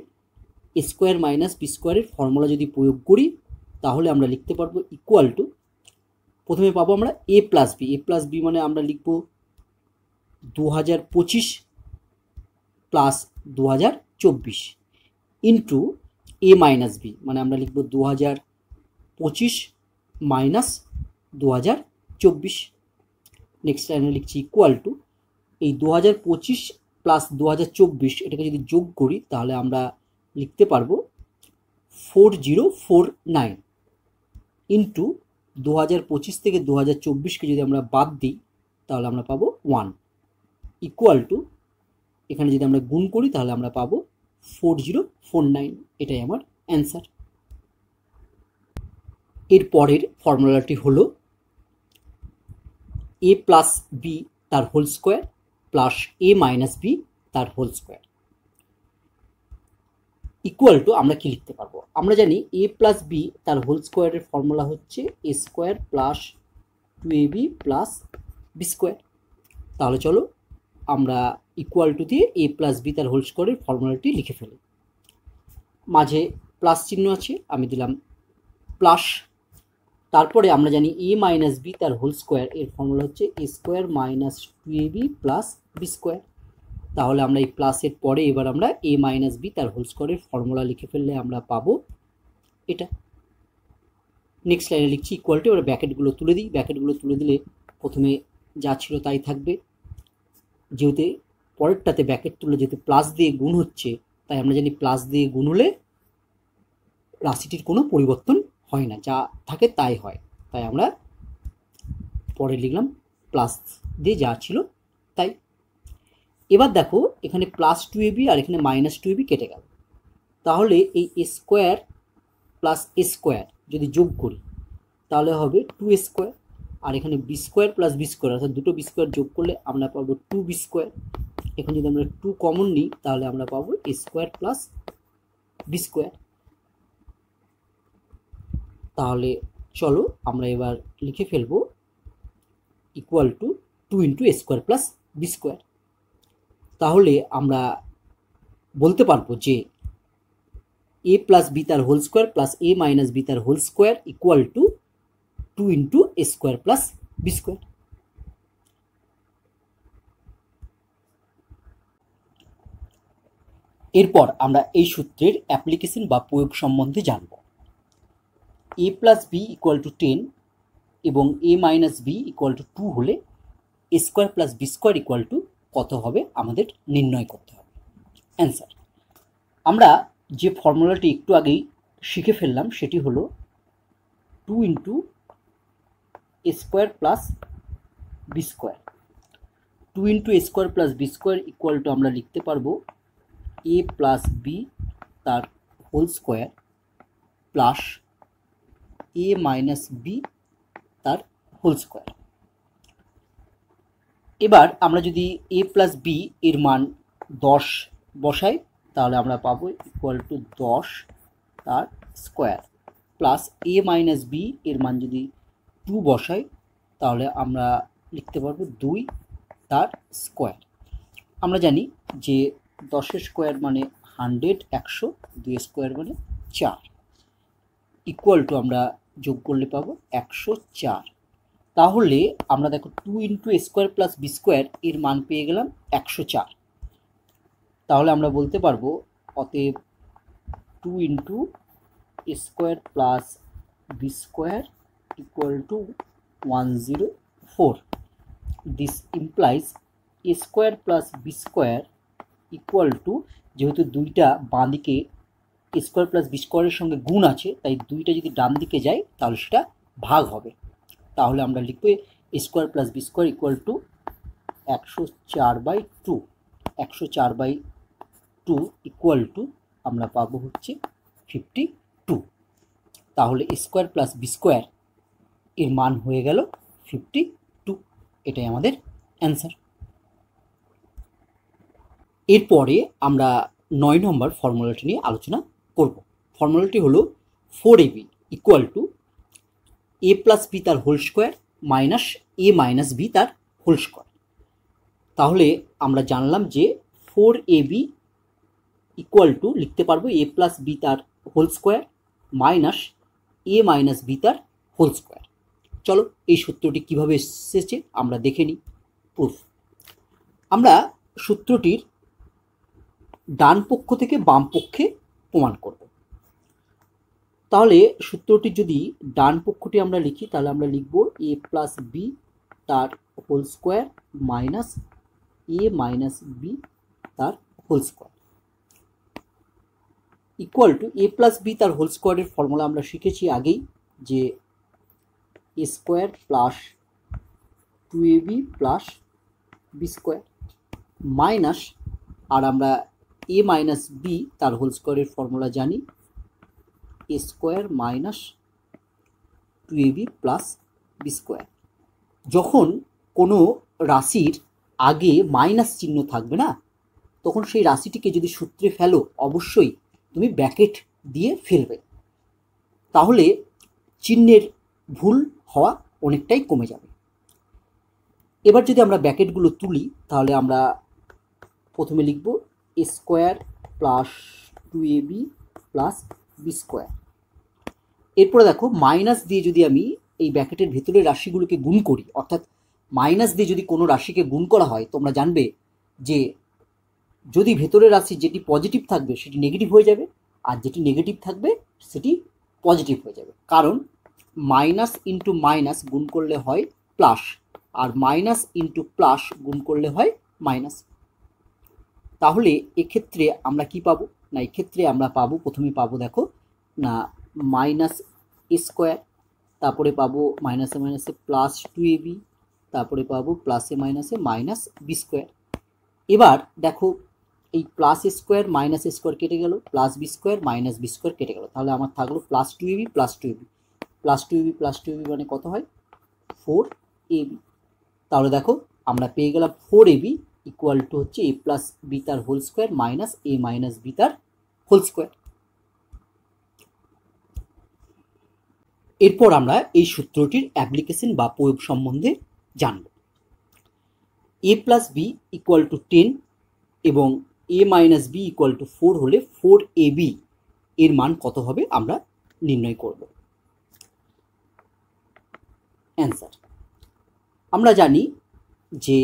এ স্কোয়ার মাইনাস বি স্কোয়ারের ফর্মুলা যদি প্রয়োগ করি তাহলে আমরা লিখতে পারবো ইকুয়াল টু, প্রথমে পাবো আমরা এ প্লাস বি মানে আমরা লিখব 2025 plus 2024 into A minus B মানে আমরা লিখব 2025 মাইনাস 2024। নেক্সট লাইনে লিখছি ইকুয়াল টু, এই 2025 প্লাস 2024 এটাকে যদি যোগ করি তাহলে আমরা লিখতে পারবো 4049 ইন্টু 2025 থেকে 2024কে যদি আমরা বাদ দিই তাহলে আমরা পাবো 1 ইকুয়াল টু, এখানে যদি আমরা গুণ করি তাহলে আমরা পাবো 4049। এটাই আমার অ্যান্সার। এর পরের ফর্মুলাটি হলো এ প্লাস বি তার whole square plus A minus B তার হোল স্কোয়ার ইকুয়াল টু, আমরা কি লিখতে পারবো, আমরা জানি এ প্লাস বি তার হোল স্কোয়ারের ফর্মুলা হচ্ছে A square plus 2ab plus B square. তাহলে চলো আমরা ইকুয়াল টু দিয়ে এ প্লাস বি তার হোল স্কোয়ারের ফর্মুলাটি লিখে ফেলি। মাঝে প্লাস চিহ্ন আছে, আমি দিলাম প্লাস। তারপরে আমরা জানি এ মাইনাস বি তার হোল স্কোয়ার এর ফর্মুলা হচ্ছে A square minus 2ab plus B square. তাহলে আমরা এই প্লাসের পরে এবার আমরা এ মাইনাস বি তার হোল স্কোয়ারের ফর্মুলা লিখে ফেললে আমরা পাবো এটা। নেক্সট লাইনে লিখছি ইকুয়াল টু, এবার ব্র্যাকেটগুলো তুলে দিই। ব্র্যাকেটগুলো তুলে দিলে প্রথমে যা ছিল তাই থাকবে, যেহেতু পরেরটাতে ব্র্যাকেট তুলে যেহেতু প্লাস দিয়ে গুণ হচ্ছে তাই আমরা জানি প্লাস দিয়ে গুণ হলে রাশিটির কোনো পরিবর্তন হয় না, যা থাকে তাই হয়, তাই আমরা পরে লিখলাম প্লাস দিয়ে যা ছিল তাই। এবার দেখো এখানে প্লাস 2ab আর এখানে মাইনাস 2ab কেটে গেল, তাহলে এই A square plus A square যদি যোগ করি তাহলে হবে 2a স্কোয়ার, আর এখানে B square plus B square অর্থাৎ দুটো বি স্কোয়ার যোগ করলে আমরা পাবো 2b স্কোয়ার। এখন যদি আমরা 2 কমন নিই তাহলে আমরা পাবো A square plus B square. তাহলে চলো আমরা এবার লিখে ফেলবো equal to 2 into A square plus B square. তাহলে আমরা বলতে পারবো যে এ প্লাস বি তার whole square plus A minus B তার whole square equal to 2 into A square plus B square. এরপর আমরা এই সূত্রের অ্যাপ্লিকেশন বা প্রয়োগ সম্বন্ধে জানব। A plus B equal to 10 এবং A minus B equal to 2 হলে A square plus B square equal to কত হবে আমাদের নির্ণয় করতে হবে। অ্যান্সার, আমরা যে ফর্মুলাটি একটু আগেই শিখে ফেললাম সেটি হলো 2 into A square plus B square. 2 into A square plus B square equal to আমরা লিখতে পারবো এ প্লাস বি তার whole square plus A minus B তার হোল স্কোয়ার। এবার আমরা যদি এ প্লাস বি এর মান 10 বসাই তাহলে আমরা পাবো ইকুয়াল টু 10 তার square plus A minus B এর মান যদি 2 বসাই তাহলে আমরা লিখতে পারবো 2 তার স্কোয়ার। আমরা জানি যে 10 স্কোয়ার মানে 100, 100, 2 স্কোয়ার মানে 4 ইকুয়াল টু আমরা যোগ করলে পাবো 104। তাহলে আমরা দেখো 2 into A square plus B square এর মান পেয়ে গেলাম 104। তাহলে আমরা বলতে পারবো অতএব 2 into A square plus B square equal to 104। This implies A square plus B square equal to, যেহেতু দুইটা বাঁ দিকে এ স্কোয়ার প্লাস বি স্কোয়ারের সঙ্গে গুণ আছে তাই দুইটা যদি ডান দিকে যায় তাহলে সেটা ভাগ হবে। তাহলে আমরা লিখবো A square plus B square equal to 104/2। 104/2 equal to আমরা পাবো হচ্ছে 52। তাহলে A square plus B square এর মান হয়ে গেল 52। এটাই আমাদের অ্যান্সার। এরপরে আমরা 9 নম্বর ফর্মুলাটি নিয়ে আলোচনা করব। ফর্মুলাটি হলো 4ab equal to A plus B তার whole square minus A minus B তার হোল স্কোয়ার। তাহলে আমরা জানলাম যে 4ab ইকুয়াল টু লিখতে পারবো এ প্লাস বি তার whole square minus A minus B তার হোল স্কোয়ার। চলো এই সূত্রটি কীভাবে এসেছে আমরা দেখে নিই। প্রুফ, আমরা সূত্রটির ডান পক্ষ থেকে বাম পক্ষে প্রমাণ করব। তাহলে সূত্রটি যদি ডান পক্ষটি আমরা লিখি তাহলে আমরা লিখব এ প্লাস বি তার whole square minus A minus B তার whole square equal to A plus B তার হোল স্কোয়ারের ফর্মুলা আমরা শিখেছি আগেই যে A square plus 2ab plus B square minus, আর আমরা এ মাইনাস বি তার হোল স্কোয়ারের ফর্মুলা জানি A square minus 2ab plus B square. যখন কোনো রাশির আগে মাইনাস চিহ্ন থাকবে না তখন সেই রাশিটিকে যদি সূত্রে ফেলো অবশ্যই তুমি ব্র্যাকেট দিয়ে ফেলবে, তাহলে চিহ্নের ভুল হওয়া অনেকটাই কমে যাবে। এবার যদি আমরা ব্র্যাকেটগুলো তুলি তাহলে আমরা প্রথমে লিখব A square plus 2ab plus B square. এরপরে দেখো মাইনাস দিয়ে যদি আমি এই ব্র্যাকেটের ভেতরের রাশিগুলোকে গুণ করি, অর্থাৎ মাইনাস দিয়ে যদি কোনো রাশিকে গুণ করা হয় তোমরা জানবে যে যদি ভেতরের রাশি যেটি পজিটিভ থাকবে সেটি নেগেটিভ হয়ে যাবে আর যেটি নেগেটিভ থাকবে সেটি পজিটিভ হয়ে যাবে, কারণ মাইনাস ইন্টু মাইনাস গুণ করলে হয় প্লাস আর মাইনাস ইন্টু প্লাস গুণ করলে হয় মাইনাস। তাহলে এক্ষেত্রে আমরা কি পাবো না, এক্ষেত্রে আমরা পাবো প্রথমে পাবো দেখো না মাইনাস এ স্কোয়ার, তারপরে পাবো মাইনাসে মাইনাসে প্লাস 2ab, তারপরে পাবো প্লাসে মাইনাসে মাইনাস বি স্কোয়ার। এবার দেখো এই plus A square minus A square কেটে গেল, plus B square minus B square কেটে গেল, তাহলে আমার থাকলো plus 2ab plus 2ab plus 2ab plus 2ab মানে কত হয় 4ab। তাহলে দেখো আমরা পেয়ে গেলাম 4ab ইকুয়াল টু হচ্ছে এ প্লাস বি তার whole square minus A minus B তার হোল স্কোয়ার। এরপর আমরা এই সূত্রটির অ্যাপ্লিকেশন বা প্রয়োগ সম্বন্ধে জানব। A plus B equal to 10 এবং A minus B equal to 4 হলে 4ab এর মান কত হবে আমরা নির্ণয় করব। অ্যান্সার, আমরা জানি যে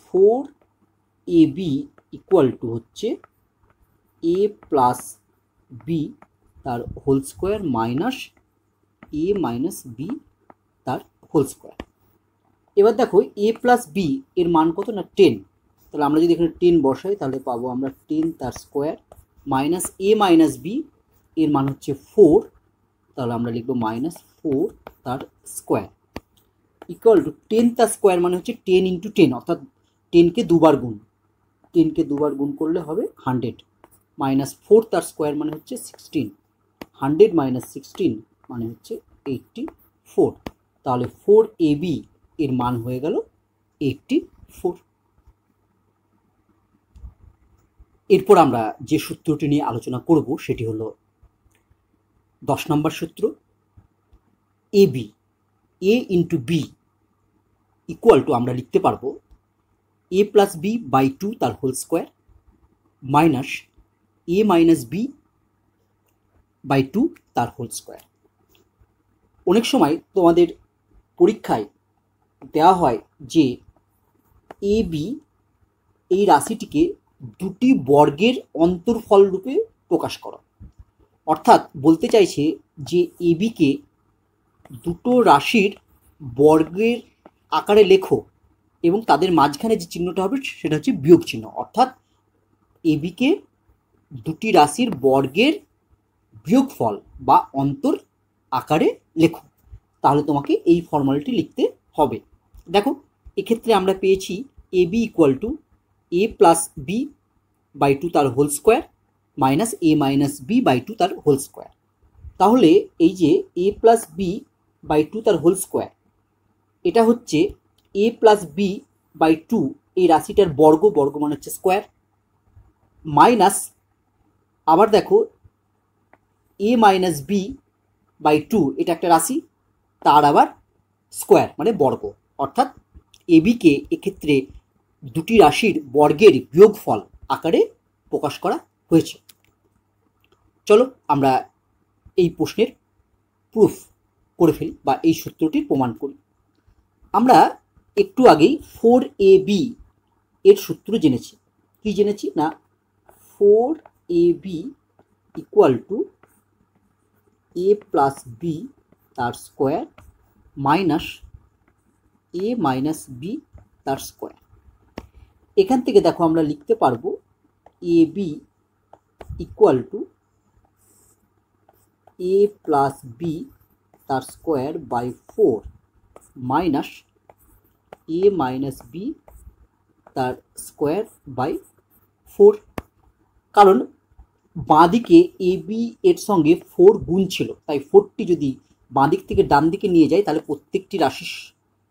4ab ইকুয়াল টু হচ্ছে এ প্লাস বি তার whole square minus A minus B তার হোল স্কোয়ার। এবার দেখো এ প্লাস বি এর মান কত না 10, তাহলে আমরা যদি এখানে 10 বসাই তাহলে পাবো আমরা 10 তার square minus A minus B এর মান হচ্ছে 4, তাহলে আমরা লিখবো মাইনাস 4 তার স্কোয়ার ইকুয়াল টু 10 তার স্কোয়ার মানে হচ্ছে 10 ইন্টু 10, অর্থাৎ 10কে দুবার গুণ, 10কে দুবার গুণ করলে হবে 100 মাইনাস 4 তার স্কোয়ার মানে হচ্ছে 16, 100 মাইনাস 16 মানে হচ্ছে 84, তাহলে 4ab এর মান হয়ে গেল 84। এরপর আমরা যে সূত্রটি নিয়ে আলোচনা করব সেটি হলো 10 নম্বর সূত্র। ab a into B equal to আমরা লিখতে পারবো এ প্লাস বি বাই 2 তার whole square minus A minus B by 2 তার হোল স্কোয়ার। অনেক সময় তোমাদের পরীক্ষায় দেওয়া হয় যে এ বি এই রাশিটিকে দুটি বর্গের অন্তর্ফল রূপে প্রকাশ করো, অর্থাৎ বলতে চাইছে যে এ বিকে দুটো রাশির বর্গের আকারে লেখো এবং তাদের মাঝখানে যে চিহ্নটা হবে সেটা হচ্ছে বিয়োগ চিহ্ন, অর্থাৎ এ বিকে দুটি রাশির বর্গের বিয়োগফল বা অন্তর আকারে লেখো, তাহলে তোমাকে এই ফর্মুলাটি লিখতে হবে। দেখো এক্ষেত্রে আমরা পেয়েছি A B equal to A plus B by 2 তার whole square minus A minus B by 2 তার হোল স্কোয়ার। তাহলে এই যে এ প্লাস বি বাই 2 তার হোল স্কোয়ার, এটা হচ্ছে এ প্লাস বি বাই 2 এই রাশিটার বর্গ, বর্গ মানে হচ্ছে স্কোয়ার, মাইনাস আবার দেখো এ মাইনাস বি বাই 2 এটা একটা রাশি, তার আবার স্কোয়ার মানে বর্গ, অর্থাৎ এ বিকে এক্ষেত্রে দুটি রাশির বর্গের বিয়োগফল আকারে প্রকাশ করা হয়েছে। চলো আমরা এই প্রশ্নের প্রুফ করে ফেলি বা এই সূত্রটির প্রমাণ করি। আমরা একটু আগেই 4ab এর সূত্র জেনেছি। কি জেনেছি না 4ab equal to A plus B তার square minus A minus B তার স্কোয়ার। এখান থেকে দেখো আমরা লিখতে পারবো A B equal to A plus B তার square by 4 minus A minus B তার স্কোয়ার বাই 4, কারণ বাঁদিকে এ বি এর সঙ্গে 4 গুণ ছিল, তাই 4টি যদি বাঁদিক থেকে ডান দিকে নিয়ে যায় তাহলে প্রত্যেকটি রাশির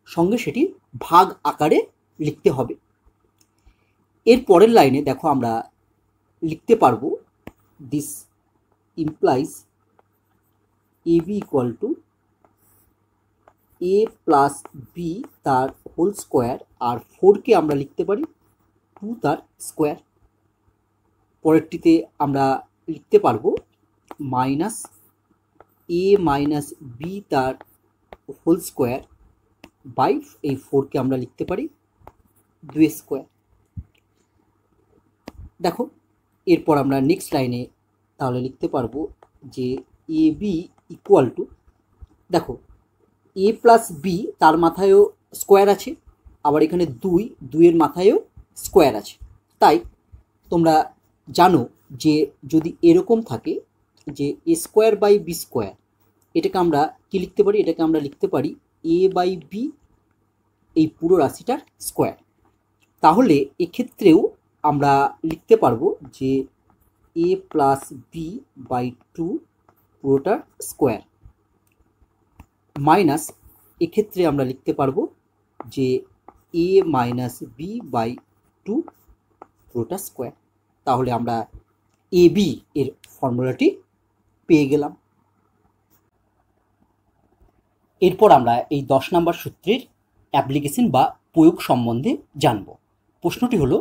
সঙ্গে সেটি ভাগ আকারে লিখতে হবে। এর পরের লাইনে দেখো আমরা লিখতে পারবো this implies A B equal to A plus B তার হোল স্কোয়ার, আর 4কে আমরা লিখতে পারি 2 তার স্কোয়ার। পরেরটিতে আমরা লিখতে পারবো মাইনাস এ মাইনাস বি তার হোল স্কোয়ার বাই এই 4কে আমরা লিখতে পারি 2 স্কোয়ার। দেখো এরপর আমরা নেক্সট লাইনে তাহলে লিখতে পারবো যে এ বি ইকুয়াল টু, দেখো এ প্লাস বি তার মাথায়ও স্কোয়ার আছে, আবার এখানে 2 এর মাথায়ও স্কোয়ার আছে, তাই তোমরা জানো যে যদি এরকম থাকে যে A square by B square, এটাকে আমরা কি লিখতে পারি, এটাকে আমরা লিখতে পারি এ বাই বি এই পুরো রাশিটার স্কোয়ার। তাহলে এক্ষেত্রেও আমরা লিখতে পারবো যে এ প্লাস বি বাই 2 পুরোটার স্কোয়ার মাইনাস এক্ষেত্রে আমরা লিখতে পারবো যে এ মাইনাস বি বাই 2 পুরোটা স্কোয়ার। তাহলে আমরা এ বি এর ফর্মুলাটি পেয়ে গেলাম। এরপর আমরা এই 10 নম্বর সূত্রের অ্যাপ্লিকেশন বা প্রয়োগ সম্বন্ধে জানব। প্রশ্নটি হলো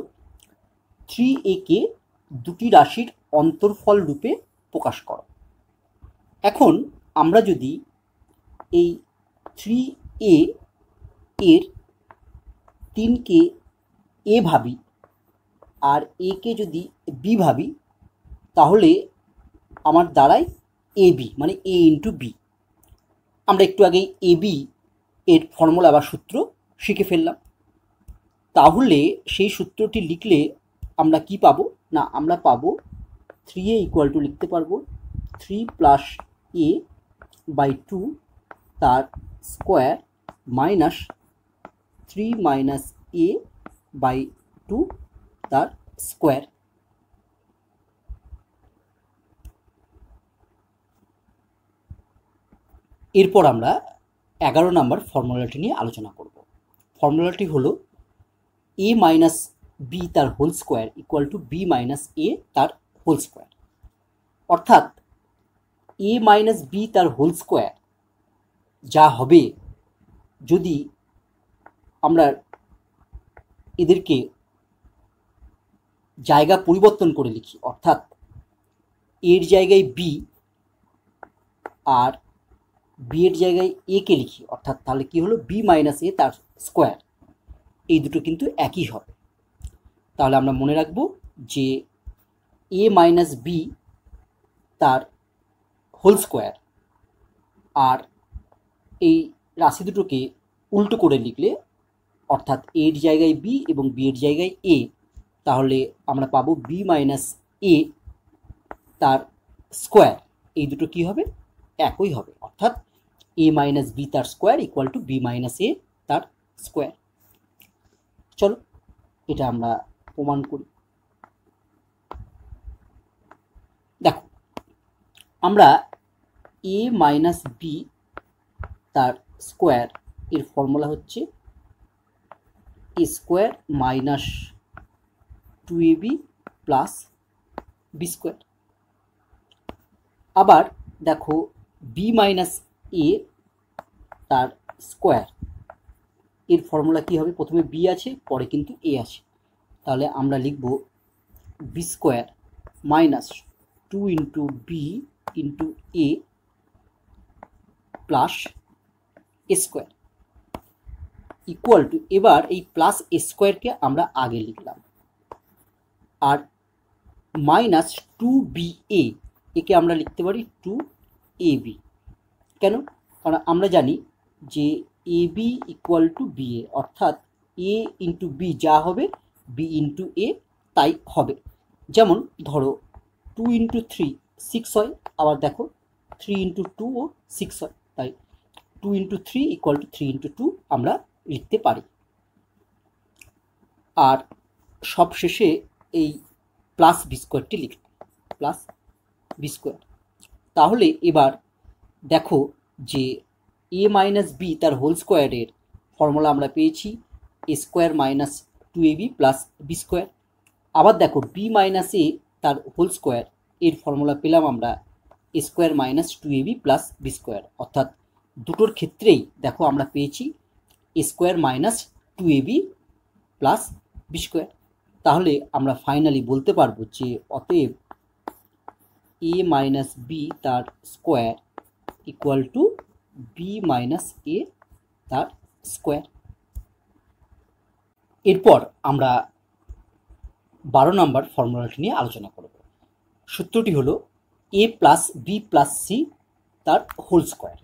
3a কে দুটি রাশির অন্তর্ফল রূপে প্রকাশ করো। এখন আমরা যদি এই 3a এর 3কে a ভাবি আর a কে যদি b ভাবি, তাহলে আমার দাঁড়ায় ab, মানে a ইন্টু b। আমরা একটু আগেই ab এর ফর্মুলা বা সূত্র শিখে ফেললাম। তাহলে সেই সূত্রটি লিখলে আমরা কি পাবো না, আমরা পাবো 3a ইকুয়াল টু লিখতে পারবো 3 প্লাস a বাই 2 তার square minus 3 minus a by 2 তার স্কোয়ার। এরপর আমরা 11 নম্বর ফর্মুলাটি নিয়ে আলোচনা করব। ফর্মুলাটি হলো a মাইনাস b তার whole square equal to b minus a তার হোল স্কোয়ার। অর্থাৎ a মাইনাস b তার হোল স্কোয়ার যা হবে যদি আমরা এদেরকে জায়গা পরিবর্তন করে লিখি, অর্থাৎ এর জায়গায় b আর b এর জায়গায় a কে লিখি, অর্থাৎ তাহলে কি হলো b মাইনাস a তার স্কোয়ার, এই দুটো কিন্তু একই হবে। তাহলে আমরা মনে রাখবো যে a মাইনাস b তার হোল স্কোয়ার আর এই রাশি দুটোকে উল্টো করে লিখলে, অর্থাৎ এর জায়গায় b এবং b এর জায়গায় a, তাহলে আমরা পাবো b মাইনাস a তার স্কোয়ার, এই দুটো কি হবে একই হবে, অর্থাৎ a মাইনাস b তার square equal to b minus a তার স্কোয়ার। চলো এটা আমরা প্রমাণ করি। দেখো আমরা a মাইনাস b তার স্কোয়ার এর ফর্মুলা হচ্ছে a square minus 2ab plus b square. আবার দেখো b মাইনাস a তার স্কোয়ার এর ফর্মুলা কি হবে, প্রথমে b আছে পরে কিন্তু a আছে, তাহলে আমরা লিখব b square minus 2 into B into a plus a square equal to, এবার এই প্লাস a স্কোয়ারকে আমরা আগে লিখলাম, আর মাইনাস 2ba একে আমরা লিখতে পারি 2ab। কেন? কারণ আমরা জানি যে ab ইকুয়াল টু ba, অর্থাৎ a ইন্টু b যা হবে b ইন্টু a তাই হবে। যেমন ধরো 2 ইন্টু 3 6 হয়, আবার দেখো 3 ইন্টু 2 ও 6 হয়, তাই 2 ইন্টু 3 ইকুয়াল টু 3 ইন্টু 2 আমরা লিখতে পারি। আর সবশেষে এই প্লাস বি স্কোয়ারটি লিখব, প্লাস বি স্কোয়ার। তাহলে এবার দেখো যে a মাইনাস b তার হোল স্কোয়ারের ফর্মুলা আমরা পেয়েছি a square minus 2ab plus B square. আবার দেখো b মাইনাস a তার হোল স্কোয়ার এর ফর্মুলা পেলাম আমরা a square minus 2ab plus B square, অর্থাৎ দুটোর ক্ষেত্রেই দেখো আমরা পেয়েছি a square minus 2ab plus B square. তাহলে আমরা ফাইনালি বলতে পারবো যে অতএব a মাইনাস b তার square equal to b minus a তার স্কোয়ার। এরপর আমরা 12 নম্বর ফর্মুলাটি নিয়ে আলোচনা করব। সূত্রটি হলো a plus b plus c তার whole square.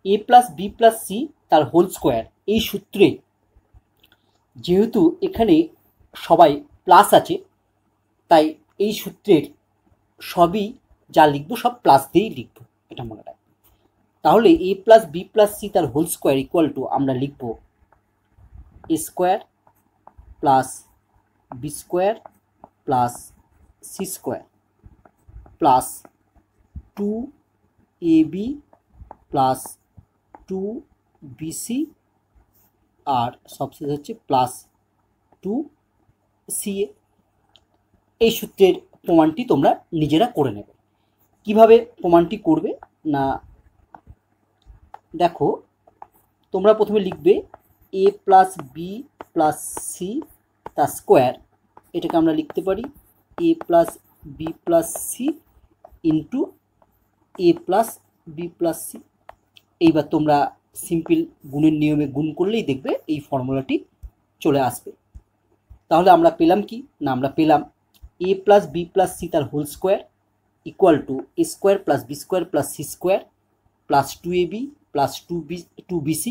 a plus b plus c তার হোল স্কোয়ার, এই সূত্রে যেহেতু এখানে সবাই প্লাস আছে, তাই এই সূত্রের সবই যা লিখবো সব প্লাস দিয়েই লিখবো, এটা মনে রাখবো। তাহলে a plus B plus C তার হোল স্কোয়ার ইকুয়াল টু আমরা লিখব a square plus B square plus C square plus 2ab plus 2bc আর সবশেষ হচ্ছে প্লাস 2ca। এই সূত্রের প্রমাণটি তোমরা নিজেরা করে নেবে। কিভাবে প্রমাণটি করবে না, দেখো তোমরা প্রথমে লিখবে A plus B plus C তার স্কোয়ার, এটাকে আমরা লিখতে পারি A plus B plus C into A plus B plus C. এইবার তোমরা সিম্পল গুণের নিয়মে গুণ করলেই দেখবে এই ফর্মুলাটি চলে আসবে। তাহলে আমরা পেলাম কি না, আমরা পেলাম a plus B plus C তার whole square equal to A square plus B square plus C square plus 2ab plus 2bc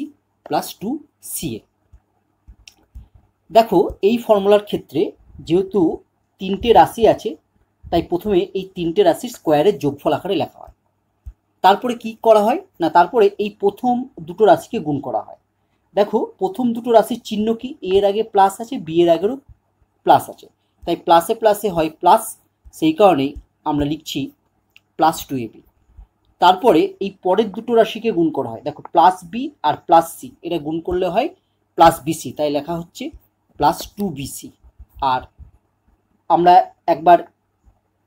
plus 2ca। দেখো এই ফর্মুলার ক্ষেত্রে যেহেতু তিনটে রাশি আছে, তাই প্রথমে এই তিনটে রাশির স্কোয়ারের যোগফল আকারে লেখা হয়। তারপরে কি করা হয় না, তারপরে এই প্রথম দুটো রাশিকে গুণ করা হয়। দেখো প্রথম দুটো রাশির চিহ্ন কি, এর আগে প্লাস আছে, বি এর আগেরও প্লাস আছে, তাই প্লাসে প্লাসে হয় প্লাস, সেই কারণেই আমরা লিখছি প্লাস 2ab। তারপরে এই পরের দুটো রাশিকে গুণ করা হয়, দেখো প্লাস বি আর প্লাস সি, এটা গুণ করলে হয় প্লাস বিসি, তাই লেখা হচ্ছে প্লাস 2bc। আর আমরা একবার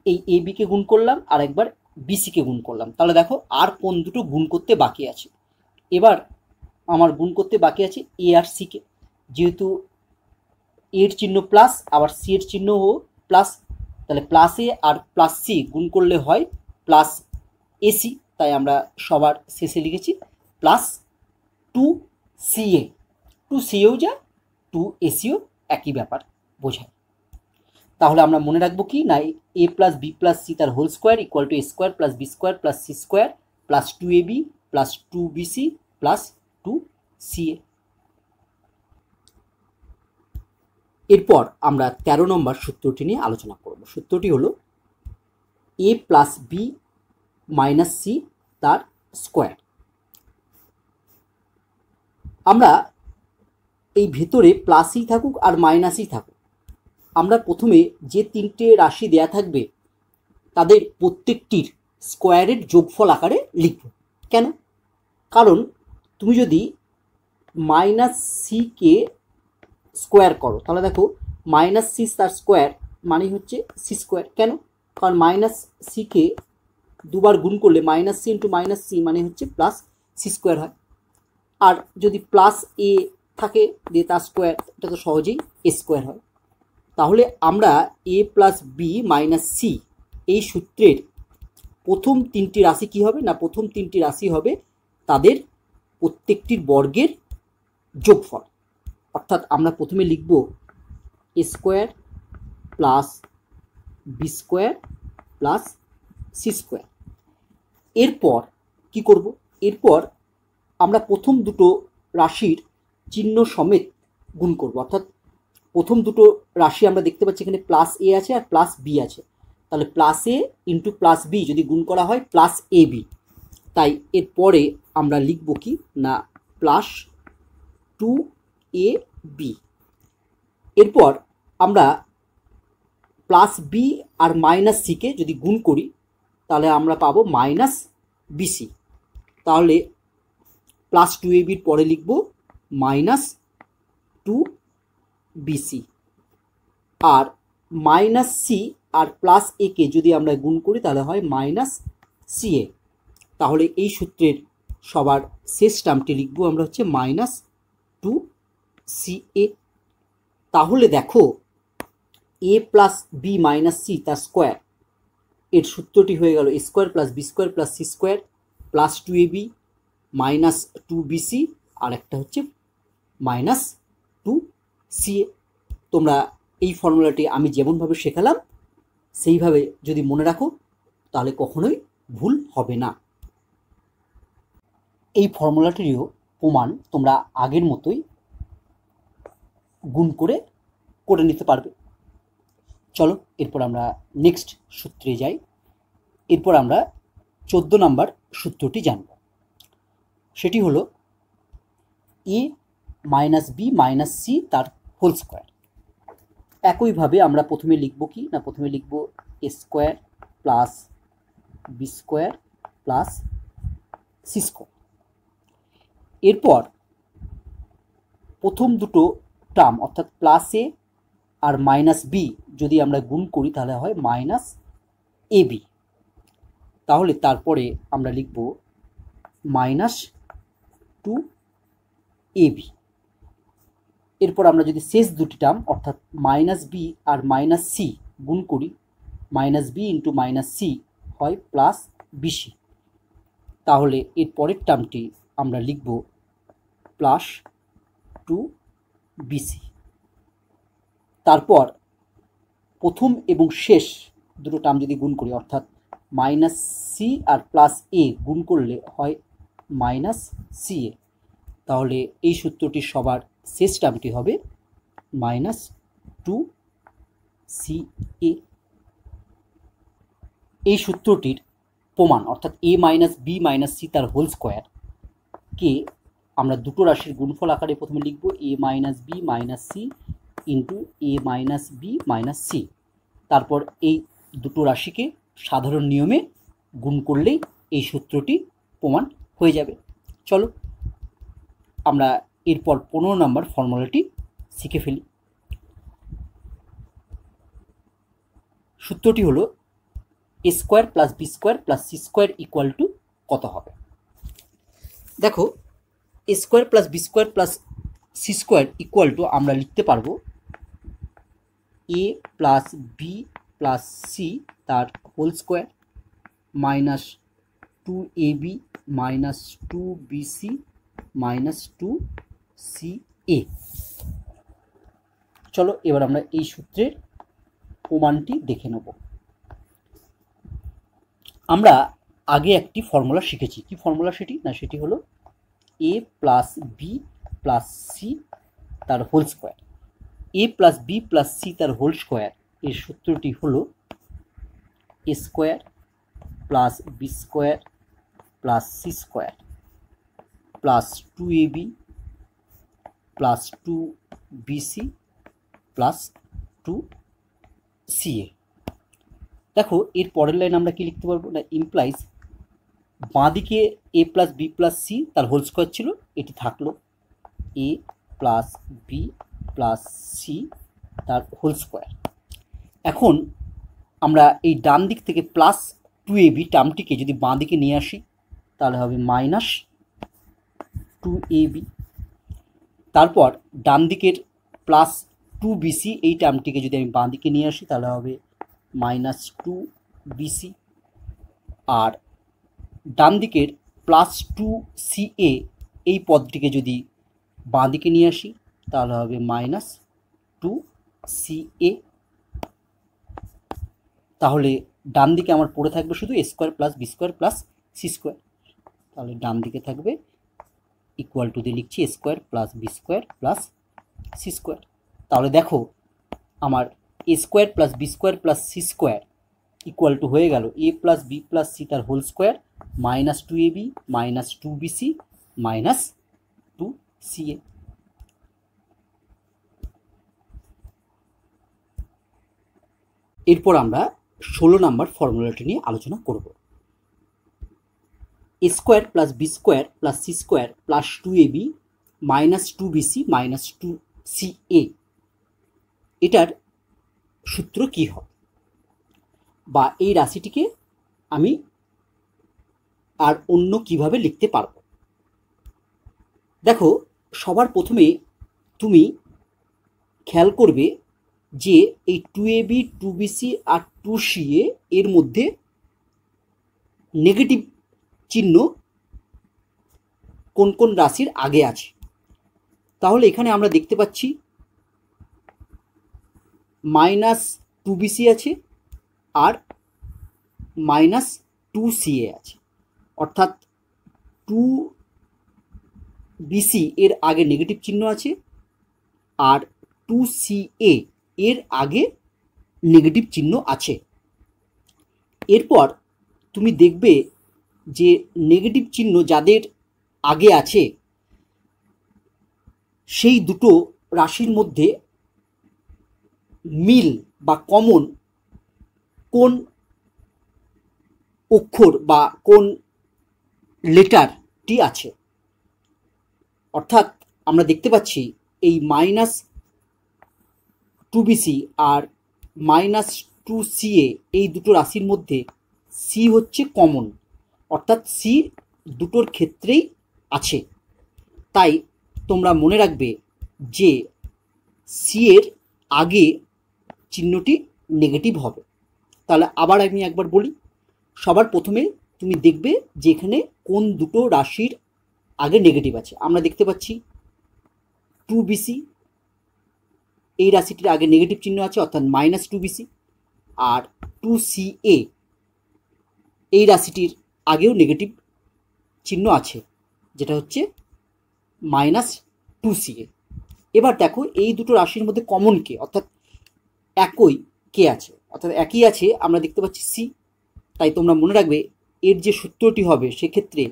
এই এ বিকে গুণ করলাম আর একবার বিসিকে গুণ করলাম, তাহলে দেখো আর কোন দুটো গুণ করতে বাকি আছে। এবার আমার গুণ করতে বাকি আছে এ আর সিকে, যেহেতু এর চিহ্ন প্লাস আবার সি এর চিহ্নও প্লাস, তাহলে plus A R plus C গুণ করলে হয় প্লাস এসি, তাই আমরা সবার শেষে লিখেছি প্লাস 2ca। 2caও যা 2ac-ও একই ব্যাপার বোঝায়। তাহলে আমরা মনে রাখবো কি না, a plus B plus C তার whole square equal to A square plus B square plus C square plus 2ab plus 2bc plus 2ca। এরপর আমরা 13 নম্বর সূত্রটি নিয়ে আলোচনা করব। সূত্রটি হলো A plus B minus C তার স্কোয়ার। আমরা এই ভেতরে প্লাসই থাকুক আর মাইনাসই থাকুক, আমরা প্রথমে যে তিনটে রাশি দেয়া থাকবে তাদের প্রত্যেকটির স্কোয়ারের যোগফল আকারে লিখব। কেন? কারণ তুমি যদি মাইনাস সিকে স্কোয়ার করো, তাহলে দেখো মাইনাস সি তার স্কোয়ার মানে হচ্ছে সি স্কোয়ার। কেন? কারণ মাইনাস সিকে দুবার গুণ করলে minus C into minus c মানে হচ্ছে প্লাস সি স্কোয়ার হয়। আর যদি প্লাস এ থাকে দিয়ে তার স্কোয়ার, এটা তো সহজেই এ স্কোয়ার হয়। তাহলে আমরা এ প্লাস বি মাইনাস সি এই সূত্রের প্রথম তিনটি রাশি কি হবে না, প্রথম তিনটি রাশি হবে তাদের প্রত্যেকটির বর্গের যোগফল। অর্থাৎ আমরা প্রথমে লিখব A square plus B square plus C square. এরপর কি করব, এরপর আমরা প্রথম দুটো রাশির চিহ্ন সমেত গুণ করব। অর্থাৎ প্রথম দুটো রাশি আমরা দেখতে পাচ্ছি এখানে প্লাস এ আছে আর প্লাস বি আছে, তাহলে প্লাস এ ইন্টু প্লাস বি যদি গুণ করা হয় প্লাস এ বি, তাই এরপরে আমরা লিখব কি না প্লাস 2ab। এরপর আমরা প্লাস বি আর মাইনাস সিকে যদি গুণ করি তাহলে আমরা পাবো মাইনাস বিসি, তাহলে প্লাস 2ab পরে লিখব মাইনাস 2bc। আর মাইনাস সি আর প্লাস এ কে যদি আমরা গুণ করি তাহলে হয় মাইনাস সিএ। তাহলে এই সূত্রের সবার শেষ টার্মটি লিখব আমরা হচ্ছে মাইনাস 2ca। তাহলে দেখো A plus B minus C তার স্কোয়ার, এর সূত্রটি হয়ে গেল A square plus B square plus C square plus 2ab minus 2bc আর একটা হচ্ছে মাইনাস 2ca। তোমরা এই ফর্মুলাটি আমি যেমনভাবে শেখালাম সেইভাবে যদি মনে রাখো তাহলে কখনোই ভুল হবে না। এই ফর্মুলাটিরও প্রমাণ তোমরা আগের মতোই গুণ করে নিতে পারবে। চলো এরপর আমরা নেক্সট সূত্রে যাই। এরপর আমরা 14 নম্বর সূত্রটি জানব। সেটি হলো A minus B minus C তার হোল স্কোয়ার। একইভাবে আমরা প্রথমে লিখব কি না, প্রথমে লিখব A square plus B square plus C square. এরপর প্রথম দুটো টার্ম অর্থাৎ প্লাস এ আর মাইনাস বি যদি আমরা গুণ করি তাহলে হয় মাইনাস এ বি। তাহলে তারপরে আমরা লিখব মাইনাস 2 এবি। এরপর আমরা যদি শেষ দুটি টার্ম অর্থাৎ মাইনাস বি আর মাইনাস সি গুণ করি, minus B into minus c হয় প্লাস বিসি। তাহলে এর পরের টার্মটি আমরা লিখব প্লাস 2bc। তারপর প্রথম এবং শেষ দুটো টার্ম যদি গুণ করি অর্থাৎ মাইনাস সি আর প্লাস এ গুণ করলে হয় মাইনাস সি এ। তাহলে এই সূত্রটির সবার শেষ টার্মটি হবে মাইনাস 2ca। এই সূত্রটির প্রমাণ অর্থাৎ A minus B minus C তার হোল স্কোয়ারকে আমরা দুটো রাশির গুণফল আকারে প্রথমে লিখব A minus B minus C into A minus B minus C. তারপর এই দুটো রাশিকে সাধারণ নিয়মে গুণ করলেই এই সূত্রটি প্রমাণ হয়ে যাবে। চলো আমরা এরপর 15 নম্বর ফর্মুলাটি শিখে ফেলি। সূত্রটি হলো A square plus B square plus C square equal to কত হবে। দেখো A square plus B square plus C square equal to আমরা লিখতে পারবো A plus B plus C তার whole square minus 2ab minus 2bc minus 2ca। চলো এবার আমরা এই সূত্রের প্রমাণটি দেখে নেব। আমরা আগে একটি ফর্মুলা শিখেছি, কি ফর্মুলা সেটি না, সেটি হলো A plus B plus C তার whole square. A plus B plus C তার হোল স্কোয়ার এর সূত্রটি হলো A square plus B square plus C square plus 2ab plus 2bc plus 2ca। দেখো এর পরের লাইন আমরা কি লিখতে পারবো না, ইমপ্লাইজ বাঁদিকে এ প্লাস বি প্লাস সি তার হোল স্কোয়ার ছিল, এটি থাকলো এ প্লাস বি প্লাস সি তার হোল স্কোয়ার। এখন আমরা এই ডান দিক থেকে প্লাস 2ab টার্মটিকে যদি বাঁ দিকে নিয়ে আসি তাহলে হবে মাইনাস 2ab। তারপর ডান দিকের প্লাস 2bc এই টার্মটিকে যদি আমি বাঁ দিকে নিয়ে আসি তাহলে হবে মাইনাস 2bc। আর ডান দিকের প্লাস 2ca এই পদটিকে যদি বাঁ দিকে নিয়ে আসি তাহলে হবে মাইনাস 2ca। তাহলে ডান দিকে আমার পড়ে থাকবে শুধু A square plus B square plus C square. তাহলে ডান দিকে থাকবে ইকুয়াল টু দিয়ে লিখছি A square plus B square plus C square. তাহলে দেখো আমার A square plus B square plus C square equal to হয়ে গেল A plus B plus C তার whole square minus 2ab minus 2bc minus 2ca। এরপর আমরা 16 number ফর্মুলাটি নিয়ে আলোচনা করব। A square plus B square plus C square plus 2ab minus 2bc minus 2ca এটার সূত্র কি হবে, বা এই রাশিটিকে আমি আর অন্য কিভাবে লিখতে পারবো। দেখো সবার প্রথমে তুমি খেয়াল করবে যে এই 2ab 2bc আর 2ca এর মধ্যে নেগেটিভ চিহ্ন কোন কোন রাশির আগে আছে। তাহলে এখানে আমরা দেখতে পাচ্ছি মাইনাস 2bc আছে আর মাইনাস 2ca আছে, অর্থাৎ 2bc এর আগে নেগেটিভ চিহ্ন আছে আর 2ca এর আগে নেগেটিভ চিহ্ন আছে। এরপর তুমি দেখবে যে নেগেটিভ চিহ্ন যাদের আগে আছে সেই দুটো রাশির মধ্যে মিল বা কমন কোন অক্ষর বা কোন লেটারটি আছে। অর্থাৎ আমরা দেখতে পাচ্ছি এই মাইনাস 2bc আর মাইনাস 2ca এই দুটো রাশির মধ্যে সি হচ্ছে কমন, অর্থাৎ সি দুটোর ক্ষেত্রেই আছে। তাই তোমরা মনে রাখবে যে সি এর আগে চিহ্নটি নেগেটিভ হবে। তাহলে আবার আমি একবার বলি, সবার প্রথমে তুমি দেখবে যে এখানে কোন দুটো রাশির আগে নেগেটিভ আছে। আমরা দেখতে পাচ্ছি 2BC, এই রাশিটির আগে নেগেটিভ চিহ্ন আছে অর্থাৎ -2BC, আর 2CA এই রাশিটির আগেও নেগেটিভ চিহ্ন আছে যেটা হচ্ছে -2CA। এবার দেখো এই দুটো রাশির মধ্যে কমন কে, অর্থাৎ একই কে আছে, অর্থাৎ একই আছে, আমরা দেখতে পাচ্ছি সি। তাই তোমরা মনে রাখবে এর যে সূত্রটি হবে সেক্ষেত্রে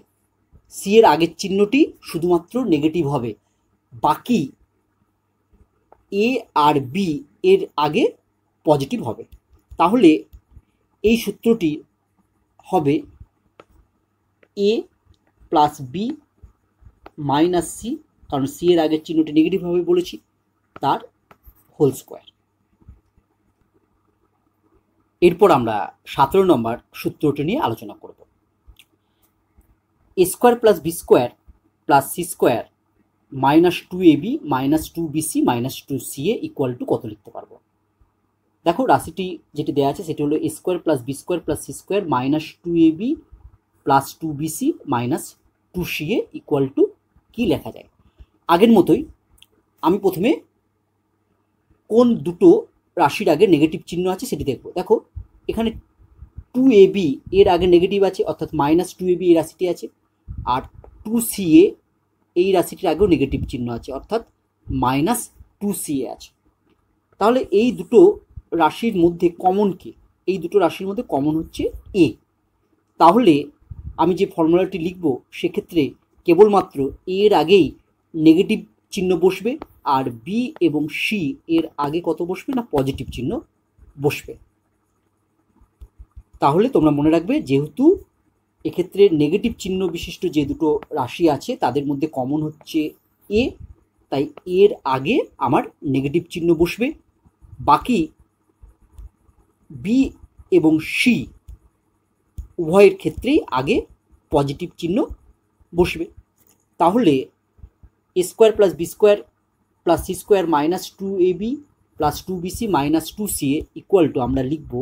সি এর আগের চিহ্নটি শুধুমাত্র নেগেটিভ হবে, বাকি এ আর বি এর আগে পজিটিভ হবে। তাহলে এই সূত্রটি হবে এ প্লাস বি মাইনাস সি, কারণ সি এর আগের চিহ্নটি নেগেটিভ হবে বলেছি, তার হোল স্কোয়ার। এরপর আমরা 17 নম্বর সূত্রটি নিয়ে আলোচনা করব। A square plus B square plus C square -2ab -2bc -2ca equal to কত লিখতে পারবো? দেখো রাশিটি যেটি দেওয়া আছে সেটি হলো A square plus B square plus C square -2ab plus 2bc -2ca equal to কী লেখা যায়? আগের মতোই আমি প্রথমে কোন দুটো রাশির আগে নেগেটিভ চিহ্ন আছে সেটি দেখব। দেখো এখানে 2ab এর আগে নেগেটিভ আছে অর্থাৎ -2ab এই রাশিটি আছে, আর 2ca এই রাশিটির আগেও নেগেটিভ চিহ্ন আছে অর্থাৎ -2ca আছে। তাহলে এই দুটো রাশির মধ্যে কমন কি? এই দুটো রাশির মধ্যে কমন হচ্ছে এ। তাহলে আমি যে ফর্মুলাটি লিখব সেক্ষেত্রে কেবলমাত্র এর আগেই নেগেটিভ চিহ্ন বসবে, আর বি এবং সি এর আগে কত বসবে না পজিটিভ চিহ্ন বসবে। তাহলে তোমরা মনে রাখবে যেহেতু এক্ষেত্রে নেগেটিভ চিহ্ন বিশিষ্ট যে দুটো রাশি আছে তাদের মধ্যে কমন হচ্ছে এ, তাই এর আগে আমার নেগেটিভ চিহ্ন বসবে, বাকি বি এবং সি উভয়ের ক্ষেত্রেই আগে পজিটিভ চিহ্ন বসবে। তাহলে A square plus B square plus C square -2ab plus 2bc -2ca equal to আমরা লিখব,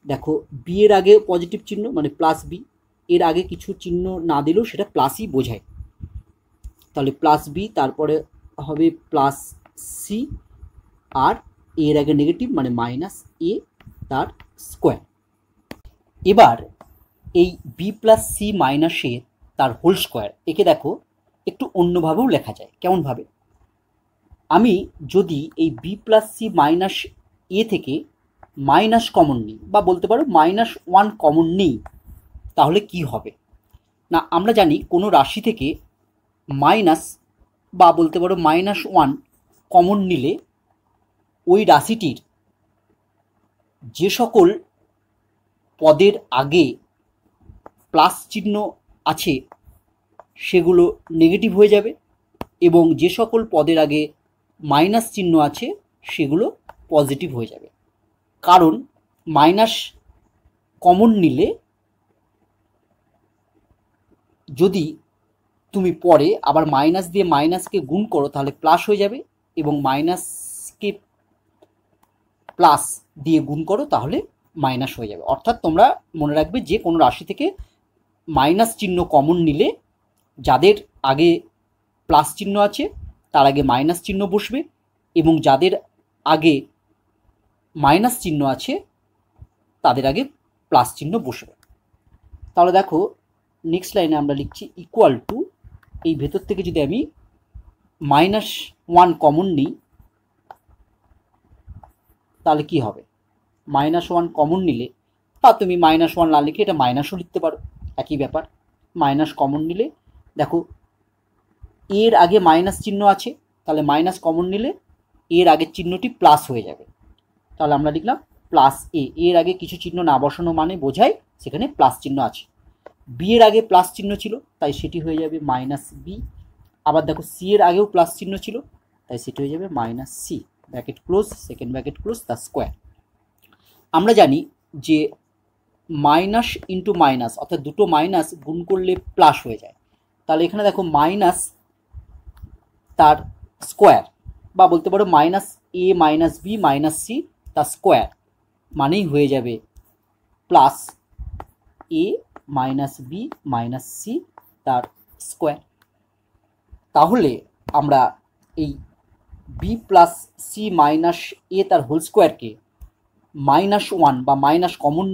দেখো বি এর আগে পজিটিভ চিহ্ন মানে প্লাস বি, এর আগে কিছু চিহ্ন না দিলেও সেটা প্লাসই বোঝায়, তাহলে প্লাস বি, তারপরে হবে প্লাস সি, আর এর আগে নেগেটিভ মানে -a তার স্কোয়ার। এবার এই বি প্লাস সি মাইনাস এ তার হোল স্কোয়ার, একে দেখো একটু অন্যভাবেও লেখা যায়। কেমনভাবে? আমি যদি এই বি প্লাস সি মাইনাস এ থেকে মাইনাস কমন নিই, বা বলতে পারো -1 কমন নিই, তাহলে কি হবে না? আমরা জানি কোনো রাশি থেকে মাইনাস বা বলতে পারো -1 কমন নিলে ওই রাশিটির যে সকল পদের আগে প্লাস চিহ্ন আছে সেগুলো নেগেটিভ হয়ে যাবে, এবং যে সকল পদের আগে মাইনাস চিহ্ন আছে সেগুলো পজিটিভ হয়ে যাবে। কারণ মাইনাস কমন নিলে যদি তুমি পরে আবার মাইনাস দিয়ে মাইনাসকে গুণ করো তাহলে প্লাস হয়ে যাবে, এবং মাইনাসকে প্লাস দিয়ে গুণ করো তাহলে মাইনাস হয়ে যাবে। অর্থাৎ তোমরা মনে রাখবে যে কোনো রাশি থেকে মাইনাস চিহ্ন কমন নিলে যাদের আগে প্লাস চিহ্ন আছে তার আগে মাইনাস চিহ্ন বসবে, এবং যাদের আগে মাইনাস চিহ্ন আছে তাদের আগে প্লাস চিহ্ন বসবে। তাহলে দেখো নেক্সট লাইনে আমরা লিখছি ইকুয়াল টু, এই ভেতর থেকে যদি আমি -1 কমন নিই তাহলে কি হবে? -1 কমন নিলে, বা তুমি -1 না লিখে এটা মাইনাসও লিখতে পারো, একই ব্যাপার। মাইনাস কমন নিলে দেখো এর আগে মাইনাস চিহ্ন আছে, তাহলে মাইনাস কমন নিলে এর আগের চিহ্নটি প্লাস হয়ে যাবে, তাহলে আমরা লিখলাম প্লাস এ। এর আগে কিছু চিহ্ন না বসানো মানে বোঝায় সেখানে প্লাস চিহ্ন আছে। বি এর আগে প্লাস চিহ্ন ছিল তাই সেটি হয়ে যাবে -বি। আবার দেখো সি এর আগেও প্লাস চিহ্ন ছিল তাই সেটি হয়ে যাবে -c, bracket close, second bracket close, তার স্কোয়ার। আমরা জানি যে মাইনাস ইন্টু মাইনাস অর্থাৎ দুটো মাইনাস গুণ করলে প্লাস হয়ে যায়। তাহলে এখানে দেখো তার স্কোয়ার, বা বলতে পারো minus A minus B minus C তার স্কোয়ার মানেই হয়ে যাবে plus A minus B minus C তার স্কোয়ার। তাহলে আমরা এই বি প্লাস সি মাইনাস এ তার হোল স্কোয়ারকে -1 বা মাইনাস কমন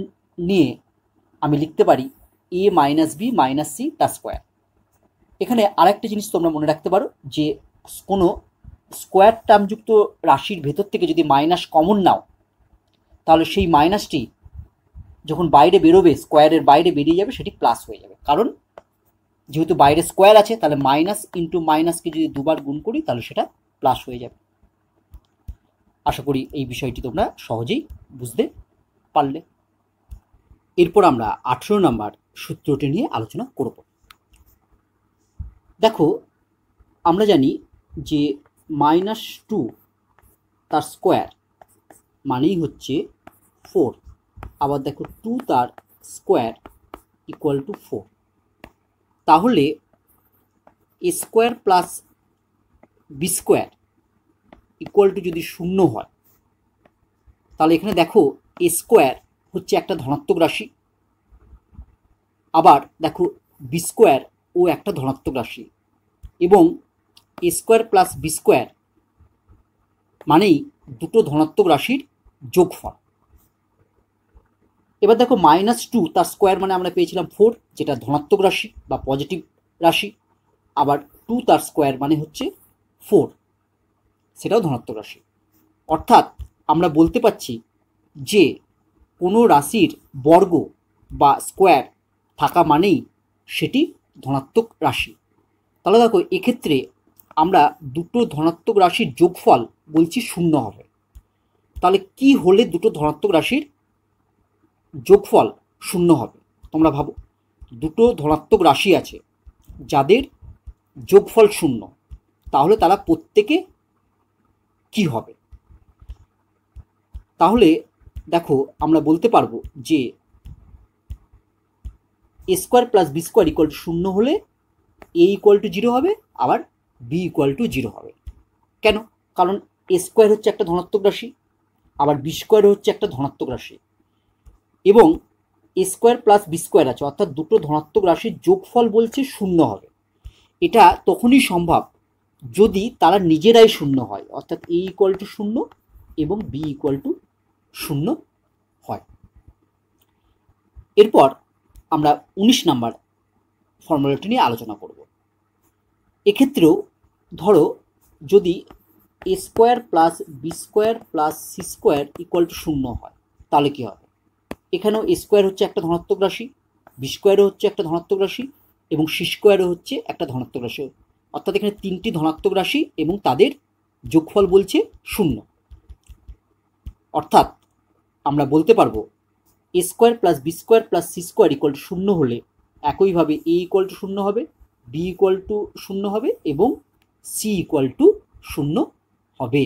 নিয়ে আমি লিখতে পারি A minus B minus C তার স্কোয়ার। এখানে আরেকটা জিনিস তোমরা মনে রাখতে পারো যে কোনো স্কোয়ার টার্মযুক্ত রাশির ভেতর থেকে যদি মাইনাস কমন নাও তাহলে সেই মাইনাসটি যখন বাইরে বেরোবে, স্কোয়ারের বাইরে বেরিয়ে যাবে, সেটি প্লাস হয়ে যাবে। কারণ যেহেতু বাইরে স্কোয়ার আছে, তাহলে মাইনাস ইন্টু মাইনাসকে যদি দুবার গুণ করি তাহলে সেটা প্লাস হয়ে যাবে। আশা করি এই বিষয়টি তোমরা সহজেই বুঝতে পারলে। এরপর আমরা 18 নম্বর সূত্রটি নিয়ে আলোচনা করব। দেখো, আমরা জানি যে -2 তার স্কোয়ার মানেই হচ্ছে 4। আবার দেখো 2 তার স্কোয়ার ইকুয়াল টু 4। তাহলে A square plus B square equal to যদি 0 হয়, তাহলে এখানে দেখো এ স্কোয়ার হচ্ছে একটা ধনাত্মক রাশি, আবার দেখো বি স্কোয়ার ও একটা ধনাত্মক রাশি, এবং এ স্কোয়ার প্লাস বি স্কোয়ার মানেই দুটো ধনাত্মক রাশির যোগফল। এবার দেখো -2 তার স্কোয়ার মানে আমরা পেয়েছিলাম 4, যেটা ধনাত্মক রাশি বা পজিটিভ রাশি। আবার 2 তার স্কোয়ার মানে হচ্ছে 4, সেটাও ধনাত্মক রাশি। অর্থাৎ আমরা বলতে পারছি যে কোনো রাশির বর্গ বা স্কোয়ার থাকা মানেই সেটি ধনাত্মক রাশি। তাহলে দেখো এক্ষেত্রে আমরা দুটো ধনাত্মক রাশির যোগফল বলছি 0 হবে। তাহলে কি হলে দুটো ধনাত্মক রাশির যোগফল 0 হবে? তোমরা ভাবো, দুটো ধনাত্মক রাশি আছে যাদের যোগফল 0, তাহলে তারা প্রত্যেকে কি হবে? তাহলে দেখো আমরা বলতে পারবো যে A square plus B square equal to 0 হলে এ ইকুয়াল টু 0 হবে, আবার বি ইকুয়াল টু 0 হবে। কেন? কারণ এ স্কোয়ার হচ্ছে একটা ধনাত্মক রাশি, আবার বি স্কোয়ার হচ্ছে একটা ধনাত্মক রাশি, এবং এ স্কোয়ার প্লাস বি স্কোয়ার আছে, অর্থাৎ দুটো ধনাত্মক রাশির যোগফল বলছে 0 হবে। এটা তখনই সম্ভব যদি তারা নিজেরাই 0 হয়, অর্থাৎ এ ইকুয়াল টু 0 এবং বি ইকুয়াল টু 0 হয়। এরপর আমরা 19 নাম্বার ফর্মুলাটি নিয়ে আলোচনা করব। এক্ষেত্রেও ধরো যদি A square plus B square plus C square equal to 0 হয়, তাহলে কী হবে? এখানেও এ স্কোয়ার হচ্ছে একটা ধনাত্মক রাশি, বি স্কোয়ারও হচ্ছে একটা ধনাত্মক রাশি, এবং সি স্কোয়ারও হচ্ছে একটা ধনাত্মক রাশি। অর্থাৎ এখানে 3টি ধনাত্মক রাশি এবং তাদের যোগফল বলছে 0। অর্থাৎ আমরা বলতে পারবো A square plus B square plus C square equal to 0 হলে একইভাবে এ ইকুয়াল টু 0 হবে, বি ইকুয়াল টু 0 হবে, এবং সি ইকুয়াল টু 0 হবে।